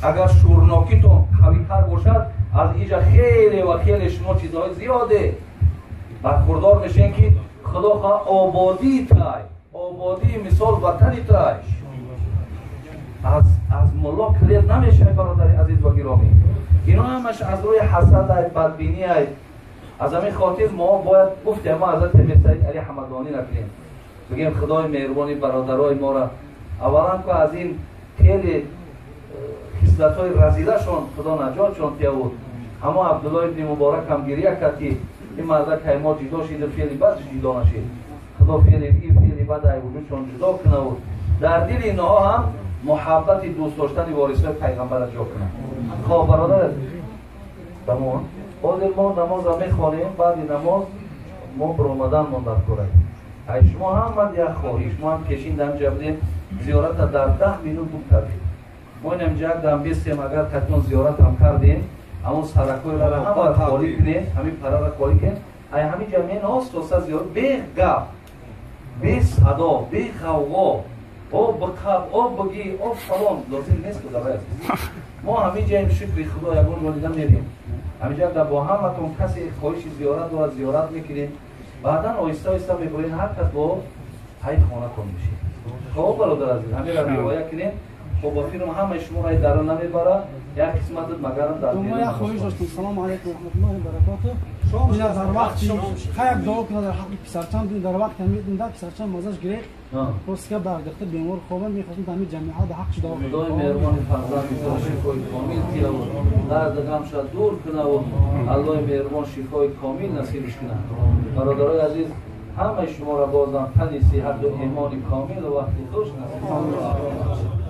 اگر شورناکیتون قوی‌تر باشد از اینجا خیلی و خیلی شما چیزهای زیاده برخوردار میشین که خدا خواه آبادی تای آبادی مثال وطنی تای از ملا کلید نمیشه برادر عزیز و گرامی اینا همش از روی حسد های بدبینی های از همین خاطر ما باید گفتیم ما حضرت امیر سعید علی حمدانی نکنیم بگیم خدای مهربانی برادرای ما را اولا که از این خیلی خصلت های رذیله شون خدا نجاتشون تیاود اما عبدالله ابن مبارک هم گریه کرد که این مرده که ما جدا شده فعلی بدش جدا نشید خدا فعلی بد ای وجودشون جدا کنه و در دل اینها هم محبت دوست داشتن وارثای پیغمبر را جا کنه خواه برادر تمام بعد ما نماز را میخوانیم بعد نماز ما برآمدن ما در کره ای شما هم من یک خواهی شما هم کشین دم جبدیم زیارت در 10 مینوت بود کردیم ما این امجا دم بیستیم اگر تکنون زیارت هم کردیم همون سرکوی را همه خالی کنیم همین پرا را خالی کنیم ای همین جمعین هاست توسط زیارت به گپ به صدا به غوغا او بقب او بگی او فلان لازم نیست که دوای ما همین جایم شکر خدا یکون جانیدن میریم همین جا با همتون کسی خواهش زیارت و زیارت میکنیم بعدا آیسته آیسته میگوین هر کس با حید خانه کن میشه خب برادر عزیز همین را روایت کنیم خب با فیلم همه شما رای درون نمیبره یک قسمت مگرم در ما یک خواهش داشتم سلام علیکم و رحمت الله و برکاته این در وقتی خیلی دعا کنه در حق پسرچند در وقت همین در پسرچند مازش گرفت پس که برگشته بیمار خوابن میخواستم همین جمعیت حق دعا کنه خدای مهربان فرزند میذاره شفای کامل کیه و درد غمش دور کنه و الله مهربان شفای کامل نصیبش کنه برادرای عزیز همه شما را بازم تن صحت و ایمان کامل و وقتی خوش نصیب